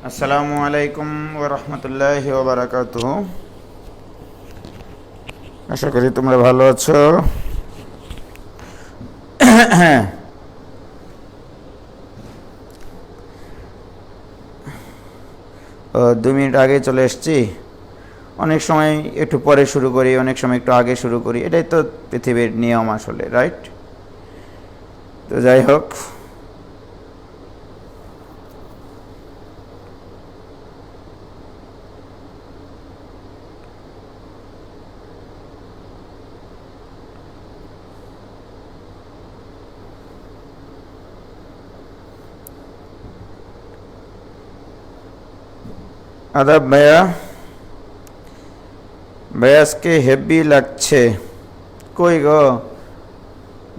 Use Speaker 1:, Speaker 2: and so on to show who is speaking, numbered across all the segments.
Speaker 1: আসসালামু আলাইকুম ওয়া রাহমাতুল্লাহি ওয়া বারাকাতুহু। আশা করি তোমরা ভালো আছো। ও 2 মিনিট আগে চলে এসেছি। অনেক সময় একটু পরে শুরু করি, অনেক সময় একটু আগে শুরু করি, এটাই তো পৃথিবীর নিয়ম আসলে, রাইট? তো যাই হোক, আদাব ভাইয়া। ভাইয়া আজকে হেভি লাগছে। কই গো,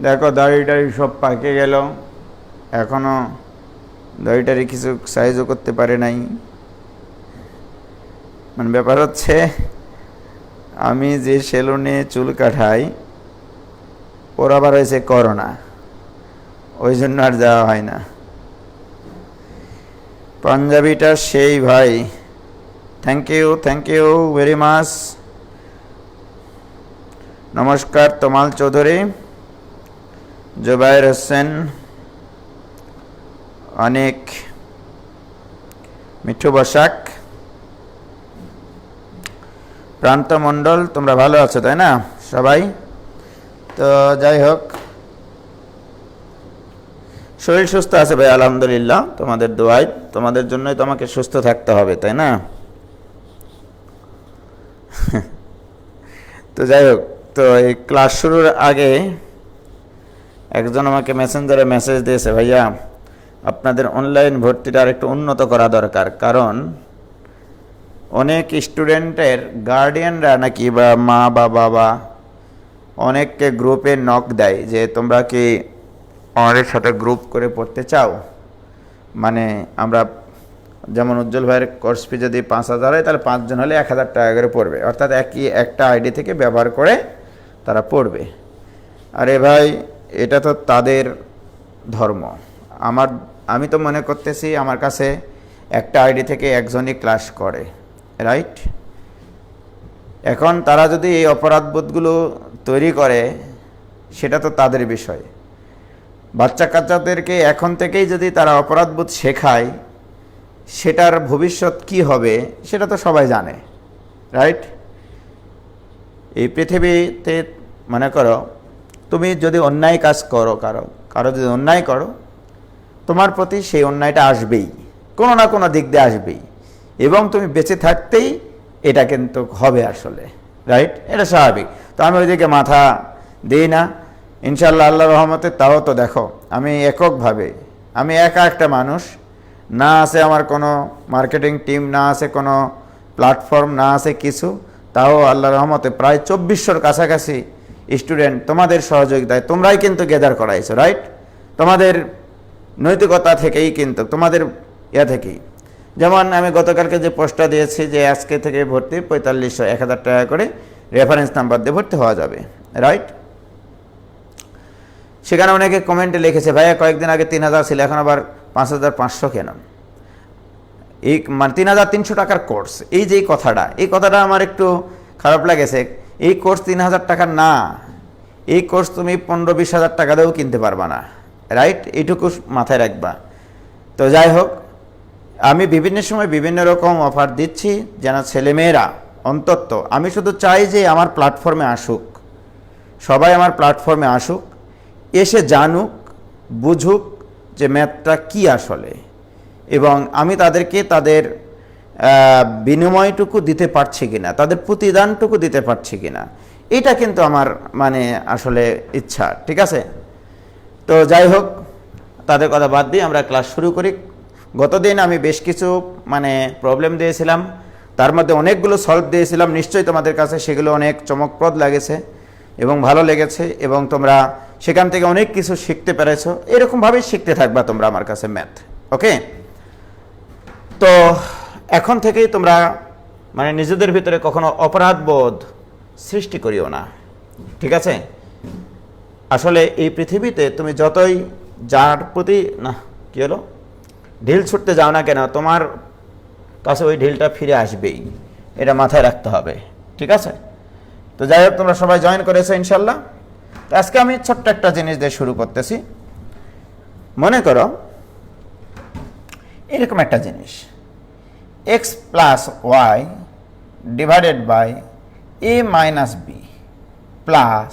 Speaker 1: দেখো দাড়ি টাড়ি সব পাকে গেল, এখনো দাড়িটারি কিছু সাইজও করতে পারে নাই। মানে ব্যাপার হচ্ছে, আমি যে সেলুনে চুল কাটাই ওর আবার হয়েছে করোনা, ওই জন্য আর যাওয়া হয় না। পাঞ্জাবিটা সেই ভাই, থ্যাংক ইউ ভেরি মাচ। নমস্কার তমাল চৌধুরী, জুবাইর হোসেন, অনেক, মিঠু বসাক, প্রান্ত মণ্ডল, তোমরা ভালো আছো তাই না সবাই? তো যাই হোক, শরীর সুস্থ আছে ভাই আলহামদুলিল্লাহ, তোমাদের দোয়ায়। তোমাদের জন্যই তো আমাকে সুস্থ থাকতে হবে তাই না? তো যাই হোক, তো এই ক্লাস শুরুর আগে একজন আমাকে মেসেঞ্জারে মেসেজ দিয়েছে, ভাইয়া আপনাদের অনলাইন ভর্তিটা আর একটু উন্নত করা দরকার, কারণ অনেক স্টুডেন্টের গার্ডিয়ানরা নাকি বা মা বা বাবা অনেককে গ্রুপে নক দেয় যে তোমরা কি আমাদের সাথে গ্রুপ করে পড়তে চাও। মানে আমরা যেমন উজ্জ্বল ভাইয়ের কোর্স ফি যদি 5,000 হয়, তাহলে 5 জন হলে 1,000 টাকা করে পড়বে, অর্থাৎ একটা আইডি থেকে ব্যবহার করে তারা পড়বে। আরে ভাই, এটা তো তাদের ধর্ম। আমি তো মনে করতেছি আমার কাছে একটা আইডি থেকে একজনই ক্লাস করে, রাইট? এখন তারা যদি এই অপরাধবোধগুলো তৈরি করে, সেটা তো তাদের বিষয়। বাচ্চা কাচ্চাদেরকে এখন থেকেই যদি তারা অপরাধবোধ শেখায়, সেটার ভবিষ্যৎ কি হবে সেটা তো সবাই জানে, রাইট? এই পৃথিবীতে মনে করো, তুমি যদি অন্যায় কাজ করো, কারো যদি অন্যায় করো, তোমার প্রতি সেই অন্যায়টা আসবেই, কোনো না কোনো দিক দিয়ে আসবেই, এবং তুমি বেঁচে থাকতেই এটা কিন্তু হবে আসলে, রাইট? এটা স্বাভাবিক। তো আমি ওইদিকে মাথা দিই না, ইনশাল্লাহ আল্লাহর রহমতে। তাও তো দেখো, আমি এককভাবে, আমি একা একটা মানুষ, না আছে আমার কোনো মার্কেটিং টিম, না আছে কোনো প্ল্যাটফর্ম, না আছে কিছু, তাও আল্লাহর রহমতে প্রায় 2400-র কাছাকাছি স্টুডেন্ট তোমাদের সহযোগিতায় তোমরাই কিন্তু গেদার করাইছো, রাইট? তোমাদের নৈতিকতা থেকেই কিন্তু, তোমাদের থেকেই। যেমন আমি গতকালকে যে পোস্টটা দিয়েছি যে আজকে থেকে ভর্তি 4500, 1,000 টাকা করে রেফারেন্স নাম্বার দিয়ে ভর্তি হওয়া যাবে, রাইট? সেখানে অনেকে কমেন্টে লিখেছে, ভাইয়া কয়েকদিন আগে 3,000 ছিল, এখন আবার 5,500 কেন? এই মানে 3,300 টাকার কোর্স, এই যে কথাটা আমার একটু খারাপ লাগেছে। এই কোর্স 3,000 টাকার না, এই কোর্স তুমি 15-20,000 টাকা দিয়েও কিনতে পারবা না, রাইট? এইটুকু মাথায় রাখবা। তো যাই হোক, আমি বিভিন্ন সময় বিভিন্ন রকম অফার দিচ্ছি যেন ছেলেমেয়েরা অন্তত, আমি শুধু চাই যে আমার প্ল্যাটফর্মে আসুক, সবাই আমার প্ল্যাটফর্মে আসুক, এসে জানুক, বুঝুক যে ম্যাথটা কি আসলে, এবং আমি তাদেরকে তাদের বিনিময়টুকু দিতে পারছি কিনা, তাদের প্রতিদানটুকু দিতে পারছি কিনা, এটা কিন্তু আমার মানে আসলে ইচ্ছা, ঠিক আছে? তো যাই হোক, তাদের কথা বাদ দিয়ে আমরা ক্লাস শুরু করি। গতদিন আমি বেশ কিছু মানে প্রবলেম দিয়েছিলাম, তার মধ্যে অনেকগুলো সলভ দিয়েছিলাম, নিশ্চয়ই তোমাদের কাছে সেগুলো অনেক চমকপ্রদ লেগেছে এবং ভালো লেগেছে, এবং তোমরা সেখান থেকে অনেক কিছু শিখতে পেরেছো। এরকমভাবেই শিখতে থাকবা তোমরা আমার কাছে ম্যাথ, ওকে? তো এখন থেকেই তোমরা মানে নিজেদের ভিতরে কখনো অপরাধবোধ সৃষ্টি করিও না, ঠিক আছে? আসলে এই পৃথিবীতে তুমি যতই যার প্রতি না কি হলো ঢিল ছুটতে যাও না কেন, তোমার কাছে ওই ঢিলটা ফিরে আসবেই, এটা মাথায় রাখতে হবে, ঠিক আছে? তো যাই হোক, তোমরা সবাই জয়েন করেছো ইনশাল্লাহ। তো আজকে আমি ছোট্ট একটা জিনিস দিয়ে শুরু করতেছি। মনে করো এরকম একটা জিনিস, x plus y divided by a minus b plus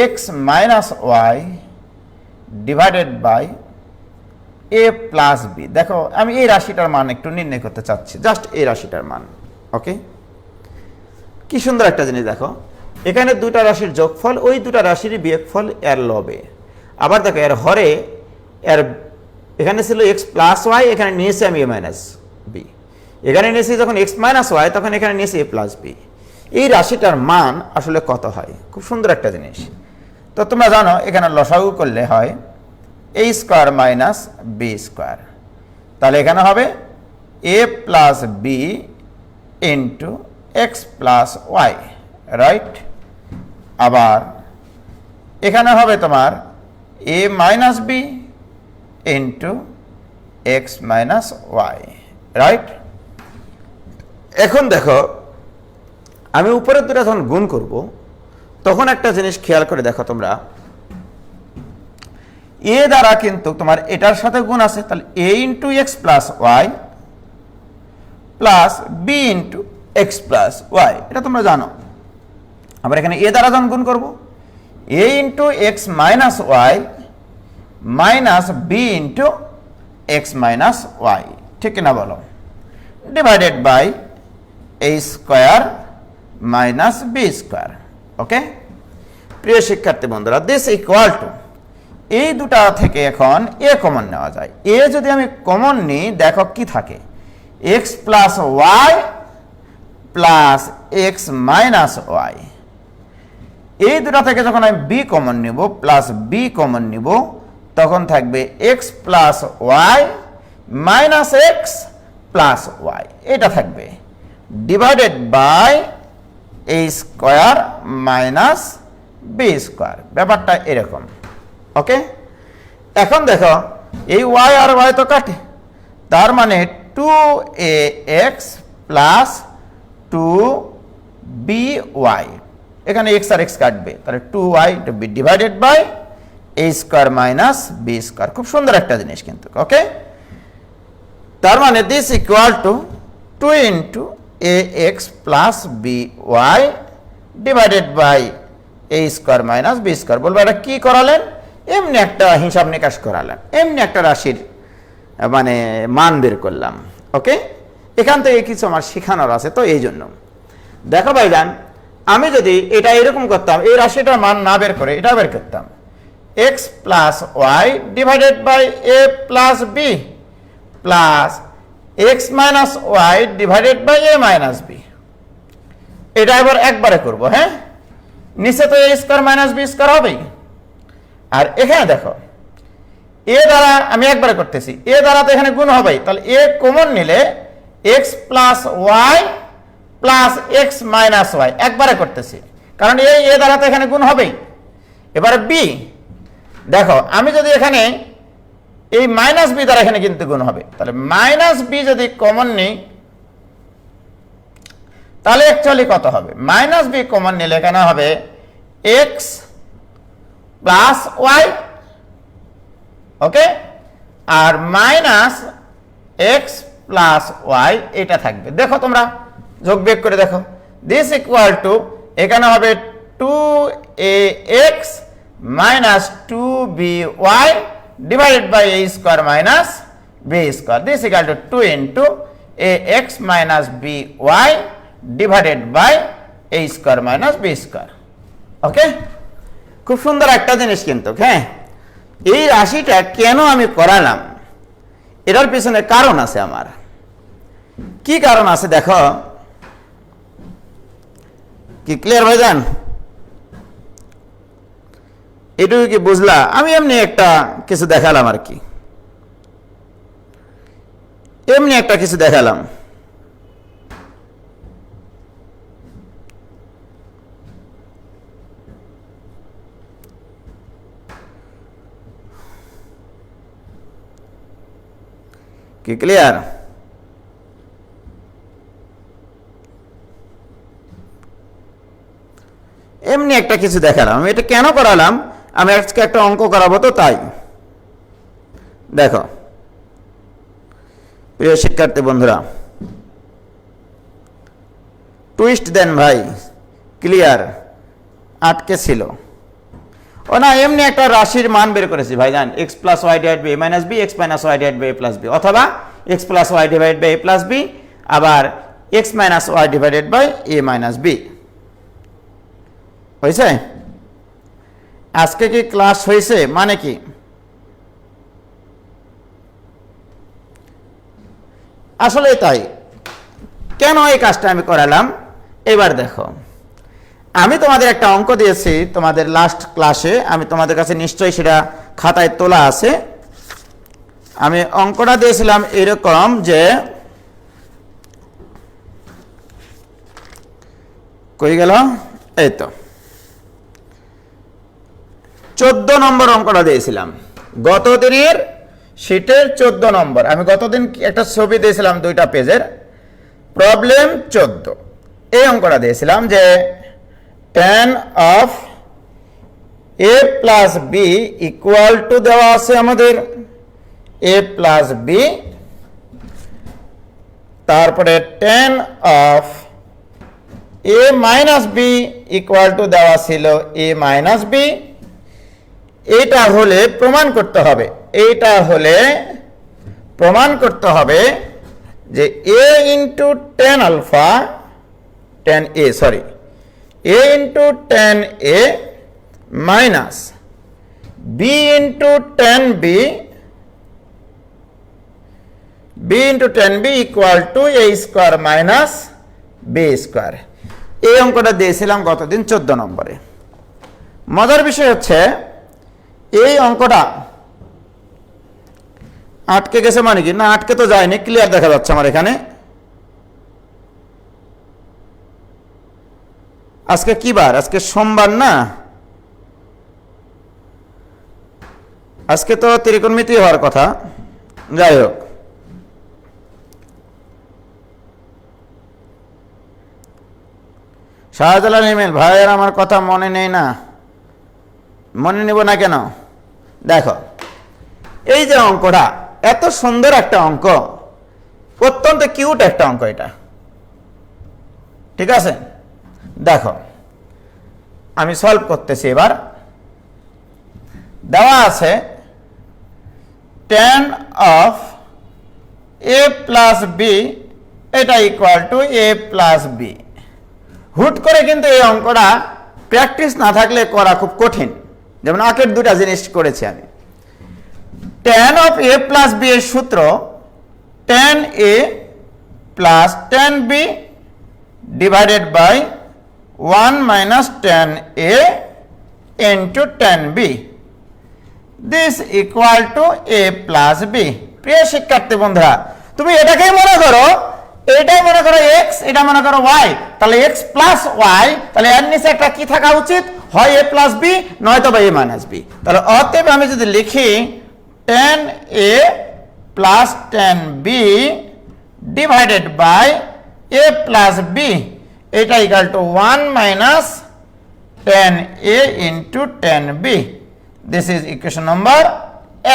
Speaker 1: x minus y divided by a plus b. দেখো আমি এই রাশিটার মান একটু নির্ণয় করতে চাচ্ছি, জাস্ট এই রাশিটার মান। ওকে, কি সুন্দর একটা জিনিস দেখো, এখানে দুটা রাশির যোগফল, ওই দুটা রাশিরই বিয়োগফল এর লবে। আবার দেখো এর হরে এর এখানে ছিল এক্স প্লাস ওয়াই, এখানে নিয়েছি আমি এ মাইনাস বি। এখানে নিয়েছি যখন এক্স মাইনাস ওয়াই, তখন এখানে নিয়েছি এ প্লাস বি। এই রাশিটার মান আসলে কত হয়? খুব সুন্দর একটা জিনিস। তো তোমরা জানো এখানে লসাগু করলে হয় a square minus b square. তাহলে এখানে হবে a plus b into x plus y, right? আবার এখানে হবে তোমার a minus b into x minus y, right? এখন দেখো আমি উপরের দুটো যখন গুণ করব, তখন একটা জিনিস খেয়াল করে দেখো তোমরা, এ দ্বারা কিন্তু তোমার এটার সাথে গুণ আছে, তাহলে a into x plus y plus b into x plus y, এটা তোমরা জানো। আবার এখানে এ দ্বারা যখন গুণ করব, a into x minus y minus b into x minus y, ঠিক কিনা বলো? Divided by a square minus b square. Okay, প্রিয় শিক্ষার্থী বন্ধুরা, দিস ইকুয়াল টু, এই দুটা থেকে এখন এ কমন নেওয়া যায়। এ যদি আমি কমন নিই, দেখো কি থাকে, x plus y plus x minus y. এই দুটা থেকে যখন আমি বি কমন নিব, প্লাস বি কমন নিব, তখন থাকবে x plus y minus x plus y, এটা থাকবে divided by a square minus b square. ব্যাপারটা এরকম। ওকে, এখন দেখো এই ওয়াই আর ওয়াই তো কাটে, তার মানে two a x plus two b y, এখানে এক্স আর এক্স কাটবে, তাহলে two y two b divided by a square minus b square. খুব সুন্দর একটা জিনিস কিন্তু। ওকে, তার মানে this equal to two into a x plus b y divided by a square minus b square. বলবো এটা কি করালেন? এমনি একটা হিসাব নিকাশ করালেন, এমনি একটা রাশির মানে মান বের করলাম। ওকে, এখান থেকে কিছু আমার শেখানোর আছে, তো এই জন্য দেখো ভাইজান, আমি যদি এটা এরকম করতাম, এই রাশিটার মান না বের করে এটা বের করতাম, x plus y divided by a plus b plus x minus y divided by a minus b. এটা এবার একবারে করব। হ্যাঁ, নিচে তো a square minus b square হবেই, আর এখানে দেখো এ দ্বারা আমি একবারে করতেছি, এ দ্বারা তো এখানে গুণ হবেই, তাহলে এ কমন নিলে x plus y plus x minus y একবারে করতেছি, কারণ এ দ্বারা তো এখানে গুণ হবেই। এবারে বি দেখো, আমি যদি এখানে এই মাইনাস বি দ্বারা এখানে কিন্তু গুণ হবে, তাহলে মাইনাস বি যদি কমন নিই, তাহলে অ্যাকচুয়ালি কত হবে? মাইনাস বি কমন নিলে এখানে হবে এক্স প্লাস ওয়াই। ওকে, আর মাইনাস এক্স প্লাস ওয়াই এটা থাকবে। দেখো তোমরা যোগ বিয়োগ করে দেখো, দিস ইকুয়াল টু এখানে হবে two a x minus two b y divided by a square minus b square. This equal to two into a x minus b y divided by a square minus b square. Okay, খুব সুন্দর একটা জিনিস কিন্তু। হ্যাঁ, এই রাশিটা কেন আমি করালাম, এটার পিছনে কারণ আছে আমার। কি কারণ আছে দেখো, কি ক্লিয়ার ভাইজান? এটুকু কি বুঝলা? আমি এমনি একটা কিছু দেখালাম আর কি, এমনি একটা কিছু দেখালাম। কি ক্লিয়ার? এমনি একটা কিছু দেখালাম। আমি এটা কেন করালাম, আমি আজকে একটা অঙ্ক করাবো তো তাই। দেখো প্রিয় শিক্ষার্থী বন্ধুরা, টুইস্ট দেন ভাই, ক্লিয়ার, আটকে ছিল। ও না, এমনি একটা রাশির মান বের করেছি ভাই, জান x plus y divide by a minus b, x minus y divide by a plus b, অথবা x plus y divide by a plus b, আবার x minus y divided by a minus b. হয়েছে? আজকে কি class হয়েছে মানে কি? আসলে তাই। কেন এই কাজটা আমি করালাম এবার দেখো। আমি তোমাদের একটা অঙ্ক দিয়েছি তোমাদের লাস্ট ক্লাসে, আমি তোমাদের কাছে নিশ্চয়ই সেটা খাতায় তোলা আছে। আমি অঙ্কটা দিয়েছিলাম এরকম যে, কই গেল, এই তো 14 নম্বর অঙ্কটা দিয়েছিলাম গত দিনের শীটের 14 নম্বর। আমি গতদিন একটা ছবি দিয়েছিলাম 2টা পেজের, প্রবলেম 14। এই অঙ্কটা দিয়েছিলাম যে tan of a plus b equal to দেওয়া আছে আমাদের a প্লাস বি, তারপরে tan of a minus b equal to দেওয়া ছিল a মাইনাস বি। এটা হলে প্রমাণ করতে হবে, এইটা হলে প্রমাণ করতে হবে যে a into tan alpha, tan a sorry a into tan a minus b into tan b, b into tan b equal to a square minus b square. এই অঙ্কটা দিয়েছিলাম গতদিন 14 নম্বরে। মজার বিষয় হচ্ছে এই অঙ্কটা আটকে গেছে মানে কি না, আটকে তো যায়নি, ক্লিয়ার দেখা যাচ্ছে আমার এখানে। আজকে কি বার? আজকে সোমবার না, আজকে তো ত্রিকোণমিতি হওয়ার কথা। যাই হোক, শাহজালাল ইমেল ভাইয়ের আমার কথা মনে নেই না, মনে নেব না কেন? দেখো এই যে অঙ্কটা, এত সুন্দর একটা অঙ্ক, অত্যন্ত কিউট একটা অঙ্ক এটা, ঠিক আছে? দেখো আমি সলভ করতেছি এবার। দেওয়া আছে tan of a plus b, এটা equal to a plus b. হুট করে কিন্তু এই অঙ্কটা প্র্যাকটিস না থাকলে করা খুব কঠিন। যেমন আগের 2টা জিনিস করেছি আমি। tan of a plus b এর সূত্র tan a plus tan b divided by 1 minus tan a into tan b, this equal to a plus b। প্রিয় শিক্ষার্থী বন্ধুরা, তুমি এটাকেই মনে করো, এটাই মনে করো x, এটা মনে করো y, তাহলে x প্লাস y, তাহলে এর নিচে একটা কি থাকা উচিত, হয় a প্লাস b নয়তো বা a মাইনাস b। তাহলে অতএব আমি যদি লিখি tan a plus tan b divided by a plus b, এটা equal to 1 minus tan a into tan b। This is equation number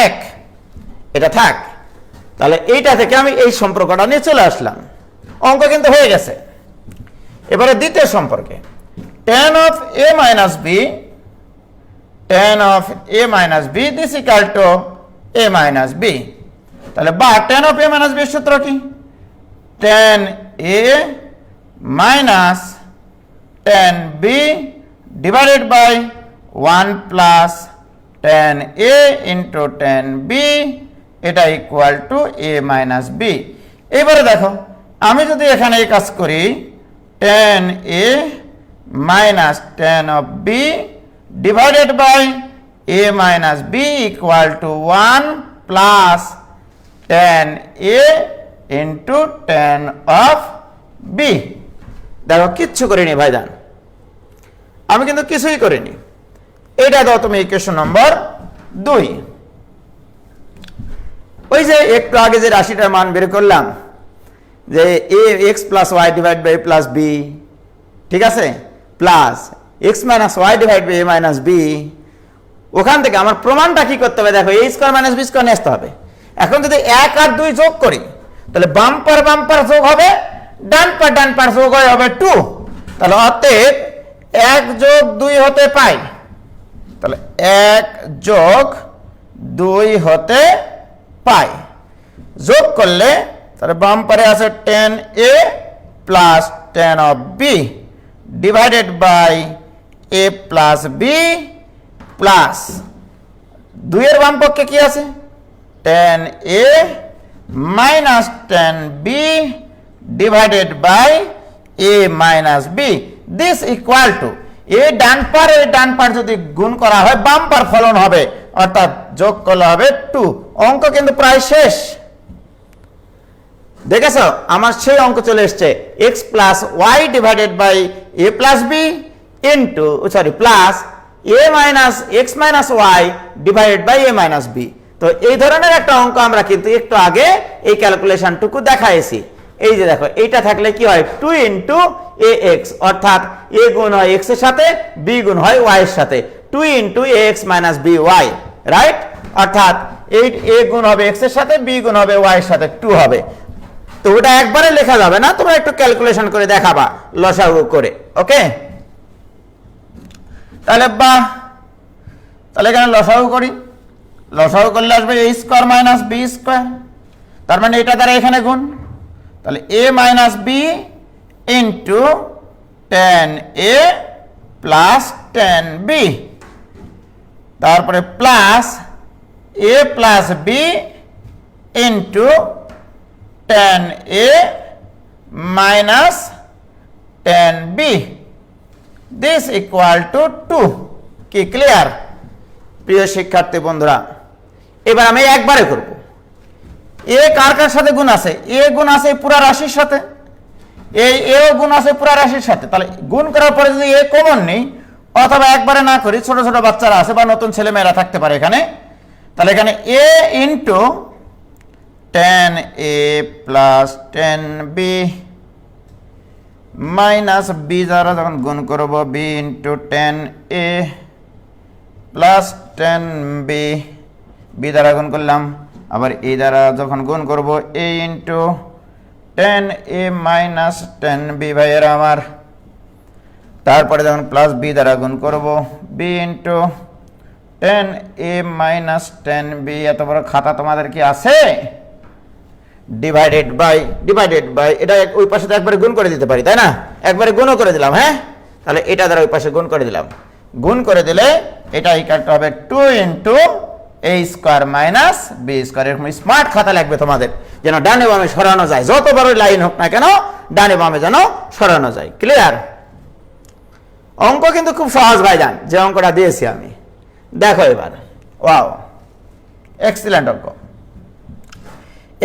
Speaker 1: 1। এটা থাক। তাহলে এইটা থেকে আমি এই সম্পর্কটা নিয়ে চলে আসলাম। অঙ্ক কিন্তু হয়ে গেছে। এবারে দ্বিতীয় সম্পর্কে, tan of a minus b, tan of a minus b this equal to a minus b। তাহলে বা tan of a minus b এর সূত্র কি? tan a minus tan b divided by 1 plus tan a into tan b, এটা equal to a minus b। এবারে দেখো আমি যদি এখানে এই কাজ করি, tan a minus tan of b divided by a minus b equal to 1 plus tan a into tan of b। দেখো কিচ্ছু করিনি ভাইজান, আমি কিন্তু কিছুই করিনি। এটা দাও তুমি ইকুয়েশন নম্বর 2। ওই যে একটু আগে যে রাশিটার মান বের করলাম যে a x plus y divide by plus b, ঠিক আছে, plus x minus y divide by a minus b, ওখান থেকে আমার প্রমাণটা কি করতে হবে দেখো, a square minus b square নিয়ে আসতে হবে। এখন যদি 1 আর 2 যোগ করি তাহলে বাম্পার বাম্পার যোগ হবে, ডান পার যোগ হবে 2, তাহলে অতএব 1 যোগ 2 হতে পাই, তাহলে 1 যোগ 2 হতে পাই। যোগ করলে তাহলে বাম্পারে আছে 10a plus 10 of b divided by a plus b plus 2 এর বাম পক্ষে কি আছে 10a minus 10b divided by a minus b, this equal to এই ডান পার যদি গুণ করা হয় বাম পার ফলন হবে, অর্থাৎ যোগ করলে হবে 2। অঙ্ক কিন্তু প্রায় শেষ, দেখেছো আমার সেই অঙ্ক চলে এসছে, x plus y divided by a plus b into plus a minus x minus y divided by a minus b. তো এই ধরনের একটা অঙ্ক আমরা কিন্তু একটু আগে এই ক্যালকুলেশনটুকু দেখাইছি। এই যে দেখো এইটা থাকলে কি হয় 2 ইন্টু এ এক্স, অর্থাৎ এ গুণ হয় এক্স এর সাথে, বি গুণ হয় ওয়াই এর সাথে, 2 into a x minus b y, right? অর্থাৎ এই এ গুণ হবে এক্স এর সাথে, বি গুণ হবে ওয়াই এর সাথে, 2 হবে। তো ওটা একবারে লেখা যাবে না, তোমরা একটু ক্যালকুলেশন করে দেখাবা লসাগু করে, ওকে? তাহলে তাহলে এখানে লসাগু করি, লসাগু করলে আসবে a square minus b square, তার মানে এটা দ্বারা এখানে গুণ, তাহলে a minus b into 10a plus 10b, তারপরে plus a plus b into 10a minus 10b, this equal to 2। কি ক্লিয়ার প্রিয় শিক্ষার্থী বন্ধুরা? এবার আমি একবারে করব। এ কার কার সাথে গুণ আছে? এ গুণ আছে পুরা রাশির সাথে, এই এ গুণ আছে পুরা রাশির সাথে। তাহলে গুণ করার পরে যদি এ কমন নেই অথবা একবারে না করি, ছোট ছোট বাচ্চারা আছে বা নতুন ছেলে মেয়েরা থাকতে পারে এখানে, তাহলে এখানে a into 10a plus 10b minus b দ্বারা যখন গুণ করব B into 10a plus 10b, B দ্বারা গুণ করলাম, আবার এই দ্বারা যখন গুণ করব a into 10a minus 10b ভাইয়েরা আমার, তারপরে যখন প্লাস বি দ্বারা গুণ করব B into 10a minus 10b, এত বড় খাতা তোমাদের কি আছে? ডিভাইডেড বাই এটা ওই পাশে তো একবারে গুণ করে দিতে পারি, তাই না? একবারে গুণও করে দিলাম, হ্যাঁ? তাহলে এটা দ্বারা ওই পাশে গুণ করে দিলাম, গুণ করে দিলে এটা ইকুয়াল হবে 2 ইন্টু এ স্কোয়ার মাইনাস বি স্কোয়ার। এরকম স্মার্ট খাতা লাগবে তোমাদের, যেন ডানে বামে সরানো যায়, যত বড় লাইন হোক না কেন ডানে বামে যেন সরানো যায়। ক্লিয়ার? অঙ্ক কিন্তু খুব সহজ ভাইজান, যে অঙ্কটা দিয়েছি আমি। দেখো এবার, ওয়াও এক্সিলেন্ট অঙ্ক।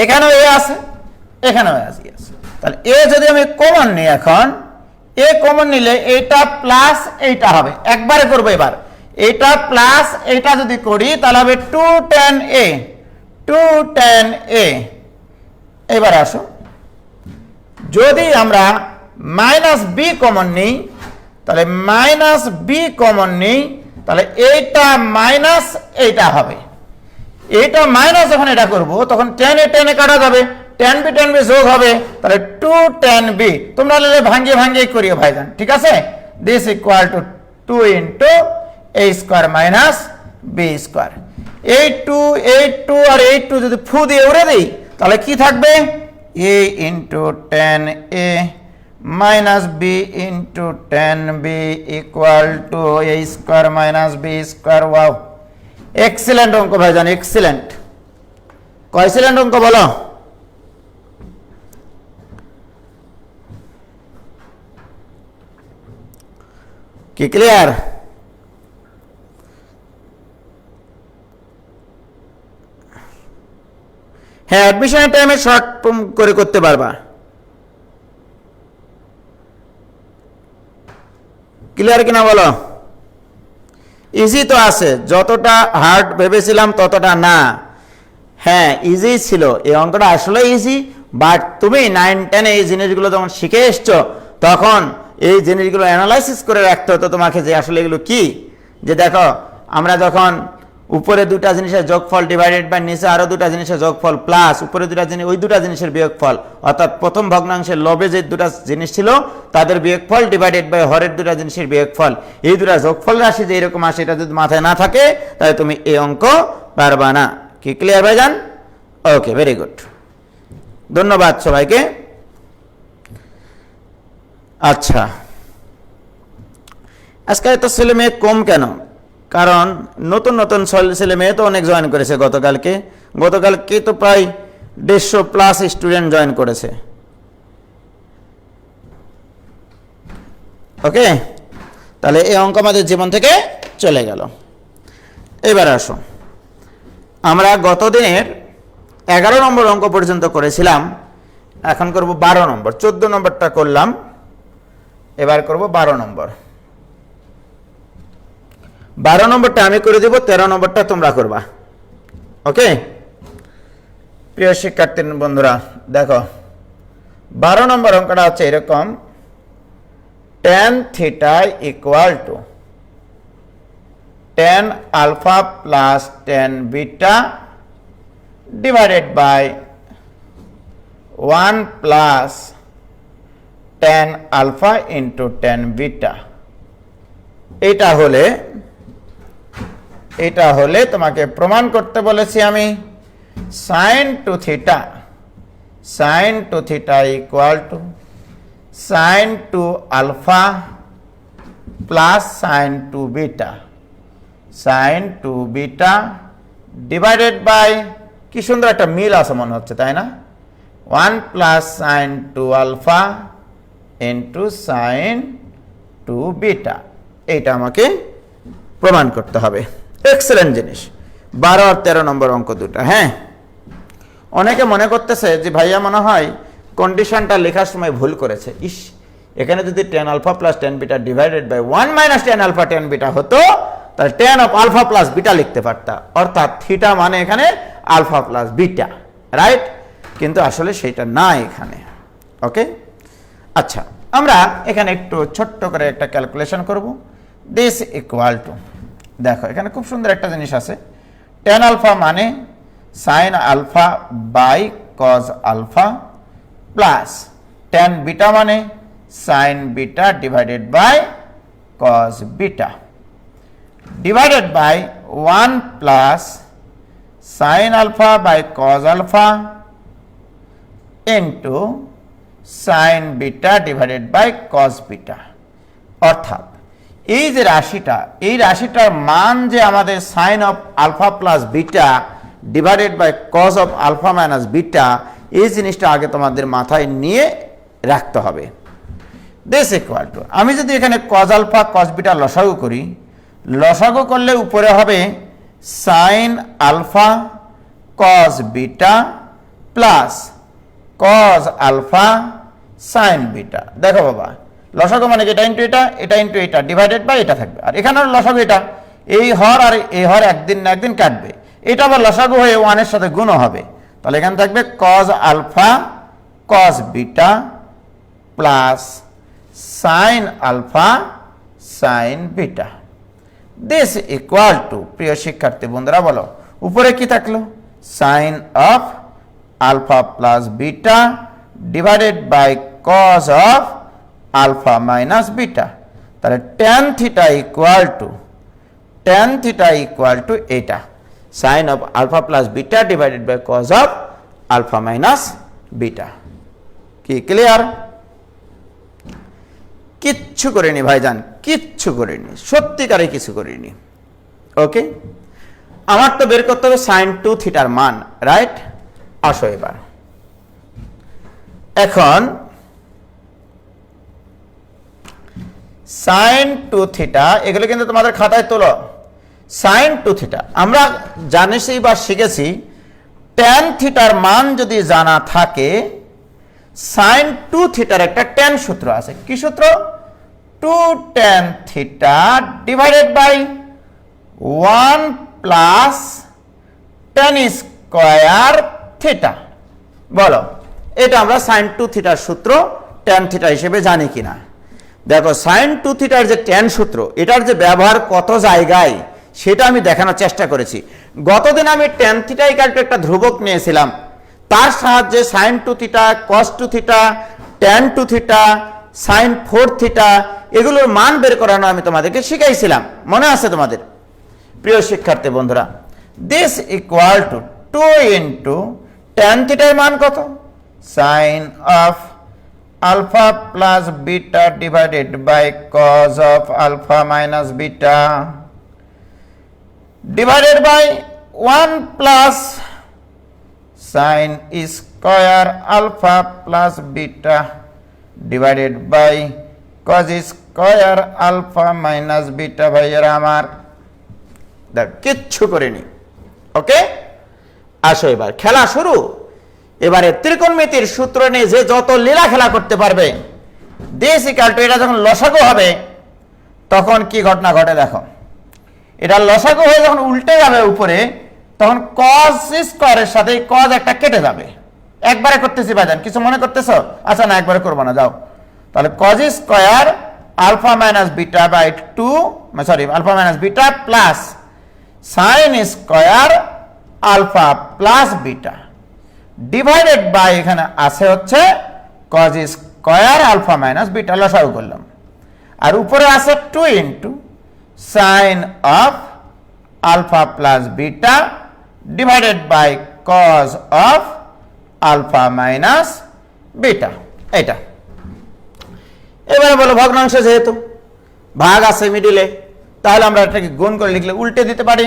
Speaker 1: এখানেও এ আছে, এখানেও এ আছে, তাহলে এ যদি আমি কমন নিই, এখন এ কমন নিলে এইটা প্লাস এইটা হবে, একবারে করবো এবার। এটা প্লাস এটা যদি করি তাহলে হবে 210a। এবার আসো, যদি আমরা মাইনাস বি কমন নিই, তাহলে মাইনাস বি কমন নিই, তাহলে এইটা মাইনাস এইটা হবে। এইটা মাইনাস যখন এটা করব তখন 10a 10a কাটা যাবে, 10b 10b যোগ হবে, তাহলে 210b। তোমরা ভাঙিয়ে করিও ভাইজান, ঠিক আছে? This equal to 2 into a square minus b square. এই 2 আর এই 2 যদি ফু দিয়ে উড়ে দিই তাহলে কি থাকবে? a into 10a minus b into 10b equal to a square minus b square. Wow, excellent অঙ্ক ভাইজান, এক্সিলেন্ট। কয়সিলেন্ট অঙ্ক বলো? কি ক্লিয়ার? হ্যাঁ, অ্যাডমিশনের টাইমে শর্ট করে করতে পারবা। ক্লিয়ার কিনা বলো? ইজি তো আছে, যতটা হার্ড ভেবেছিলাম ততটা না। হ্যাঁ, ইজি ছিল, এই অঙ্কটা আসলে ইজি, বাট তুমি 9-10 এই জিনিসগুলো যখন শিখে এসছো তখন এই জিনিসগুলো অ্যানালাইসিস করে রাখতে হতো তোমাকে, যে আসলে এগুলো কি। যে দেখো আমরা যখন উপরে দুটা জিনিসের যোগফল ডিভাইডেড বাই নিচে আরো দুটা জিনিসের যোগফল প্লাস উপরে দুটা জিনিস ওই দুটা জিনিসের বিয়োগফল, অর্থাৎ প্রথম ভগ্নাংশের লবে যে দুটা জিনিস ছিল তাদের বিয়োগফল ডিভাইডেড বাই হরের দুটা জিনিসের বিয়োগফল, এই দুটা যোগফল রাশি যে এরকম আসে, এটা যদি মাথায় না থাকে তাহলে তুমি এই অঙ্ক পারবা না। কি ক্লিয়ার ভাইজান? ওকে, ভেরি গুড, ধন্যবাদ সবাইকে। আচ্ছা, আজকে এত ছেলে মেয়ে কম কেন? কারণ নতুন নতুন ছেলে মেয়ে তো অনেক জয়েন করেছে। গতকালকে তো প্রায় 150+ স্টুডেন্ট জয়েন করেছে। ওকে, তাহলে এই অঙ্ক আমাদের জীবন থেকে চলে গেল। এবার আসো, আমরা গত দিনের 11 নম্বর অঙ্ক পর্যন্ত করেছিলাম, এখন করব 12 নম্বর। 14 নম্বরটা করলাম, এবার করব 12 নম্বর। 12 নম্বরটা আমি করে দেব, 13 নম্বরটা তোমরা করবা। ওকে, প্রিয় শিক্ষার্থী বন্ধুরা, দেখো 12 নম্বর অঙ্কটা হচ্ছে এরকম, tan theta equal to tan alpha plus tan beta divided by 1 plus tan alpha into tan beta। এটা হলে তোমাকে প্রমাণ করতে বলেছি আমি sin to theta equal to sin to alpha plus sin to beta divided by, কি সুন্দর একটা মিল আছে মনে হচ্ছে, তাই না? 1 plus sin to alpha into sin to beta। এইটা আমাকে প্রমাণ করতে হবে। এক্সেলেন্ট জিনিস। 12 আর 13 নম্বর অঙ্ক দুটা। হ্যাঁ, অনেকে মনে করতেছে যে ভাইয়া মনে হয় কন্ডিশনটা লেখার সময় ভুল করেছে। এখানে যদি tan alpha plus tan beta divided by 1 minus tan alpha tan beta হতো, তাহলে tan of alpha plus beta লিখতে পারতা, অর্থাৎ থিটা মানে এখানে আলফা প্লাস বিটা, রাইট? কিন্তু আসলে সেটা না এখানে। ওকে, আচ্ছা, আমরা এখানে একটু ছোট্ট করে একটা ক্যালকুলেশন করব। দিস ইকুয়াল টু, দেখো এখানে খুব সুন্দর একটা জিনিস আছে, tan আলফা মানে sin alpha by cos alpha plus tan beta মানে sin beta divided by cos beta divided by 1 plus sin alpha by cos alpha into sin beta divided by cos beta. অর্থাৎ এই যে রাশিটা, এই রাশিটার মান যে আমাদের sin of alpha plus beta divided by cos of alpha minus beta, এই জিনিসটা আগে তোমাদের মাথায় নিয়ে রাখতে হবে। দিস ইকুয়াল টু, আমি যদি এখানে cos আলফা cos বিটা লসাগু করি, লসাগু করলে উপরে হবে sin alpha cos beta plus cos alpha sin beta. দেখো বাবা, লসাগু মানে এটা ইন্টু এটা, এটা ইন্টু এটা ডিভাইডেড বাই এটা থাকবে, আর এখানে লসাগু এটা, এই হর আর এই হর একদিন না একদিন কাটবে, এটা আবার লসাগু হয়ে 1 এর সাথে গুণ হবে, তাহলে এখানে থাকবে cos alpha cos beta plus sin alpha sin beta. This equal to, প্রিয় শিক্ষার্থী বন্ধুরা বলো, উপরে কি থাকলো? sin of alpha plus beta divided by cos of alpha minus beta. তাহলে tan থিটা ইকুয়াল টু এটা, sin of alpha plus beta divided by cos of alpha minus beta. কি ক্লিয়ার? কিচ্ছু করিনি ভাইজান, কিচ্ছু করিনি, সত্যিকারে কিছু করিনি। ওকে, আমার তো বের করতে হবে sin 2 থিটার মান, রাইট? আসো এবার, এখন sin 2 থিটা, এগুলো কিন্তু তোমাদের খাতায় তোলো। sin 2 থিটা আমরা জানিসই বা শিখেছি, tan থিটার মান যদি জানা থাকে, sin 2 থিটার একটা tan সূত্র আছে। কি সূত্র? 2 tan theta divided by 1 plus tan square theta. বলো, এটা আমরা sin 2 থিটার সূত্র tan থিটা হিসেবে জানি কিনা? দেখো সাইন টু থিটার যে ট্যান সূত্র, এটার যে ব্যবহার কত জায়গায় সেটা আমি দেখানোর চেষ্টা করেছি। গতদিন আমি ট্যান থিটা ইকুয়াল টু একটা ধ্রুবক নিয়েছিলাম, তার সাহায্যে sine two theta, cos two theta, tan two theta, sine 4 theta এগুলোর মান বের করানো আমি তোমাদেরকে শিখাইছিলাম, মনে আছে তোমাদের? প্রিয় শিক্ষার্থী বন্ধুরা, this equal to 2 into tan থিটার মান কত? Sine of alpha plus beta divided by cos of alpha minus beta divided by 1 plus sine square alpha plus beta divided by cos square alpha minus beta. ভাইয়েরা আমার দেখ কিচ্ছু করিনি, ওকে? আসো এবার খেলা শুরু। এবারে ত্রিকোণমিতির সূত্র নিয়ে যে যত লীলা খেলা করতে পারবে, দিস ইকুয়াল টু, এটা যখন লসাগু হবে তখন কি ঘটনা ঘটে দেখো। এটা লসাগু হয়ে যখন উল্টে যাবে উপরে, তখন কজ স্কয়ারের সাথে কজ একটা কেটে যাবে। একবারে করতেছি ভাইজান, কিছু মনে করতেছো? আচ্ছা না, একবারে করবো না, যাও। তাহলে cos square alpha minus beta by 2, sorry alpha minus beta plus sine square alpha plus beta divided by, এখানে আছে হচ্ছে cos square alpha minus beta, লসাগু করলাম। আর উপরে আছে 2 into sine of alpha plus beta divided by cos of alpha minus beta. এটা এবারে বলো ভগ্নাংশ, যেহেতু ভাগ আছে মিডিলে, তাহলে আমরা এটাকে গুণ করে লিখলে উল্টে দিতে পারি।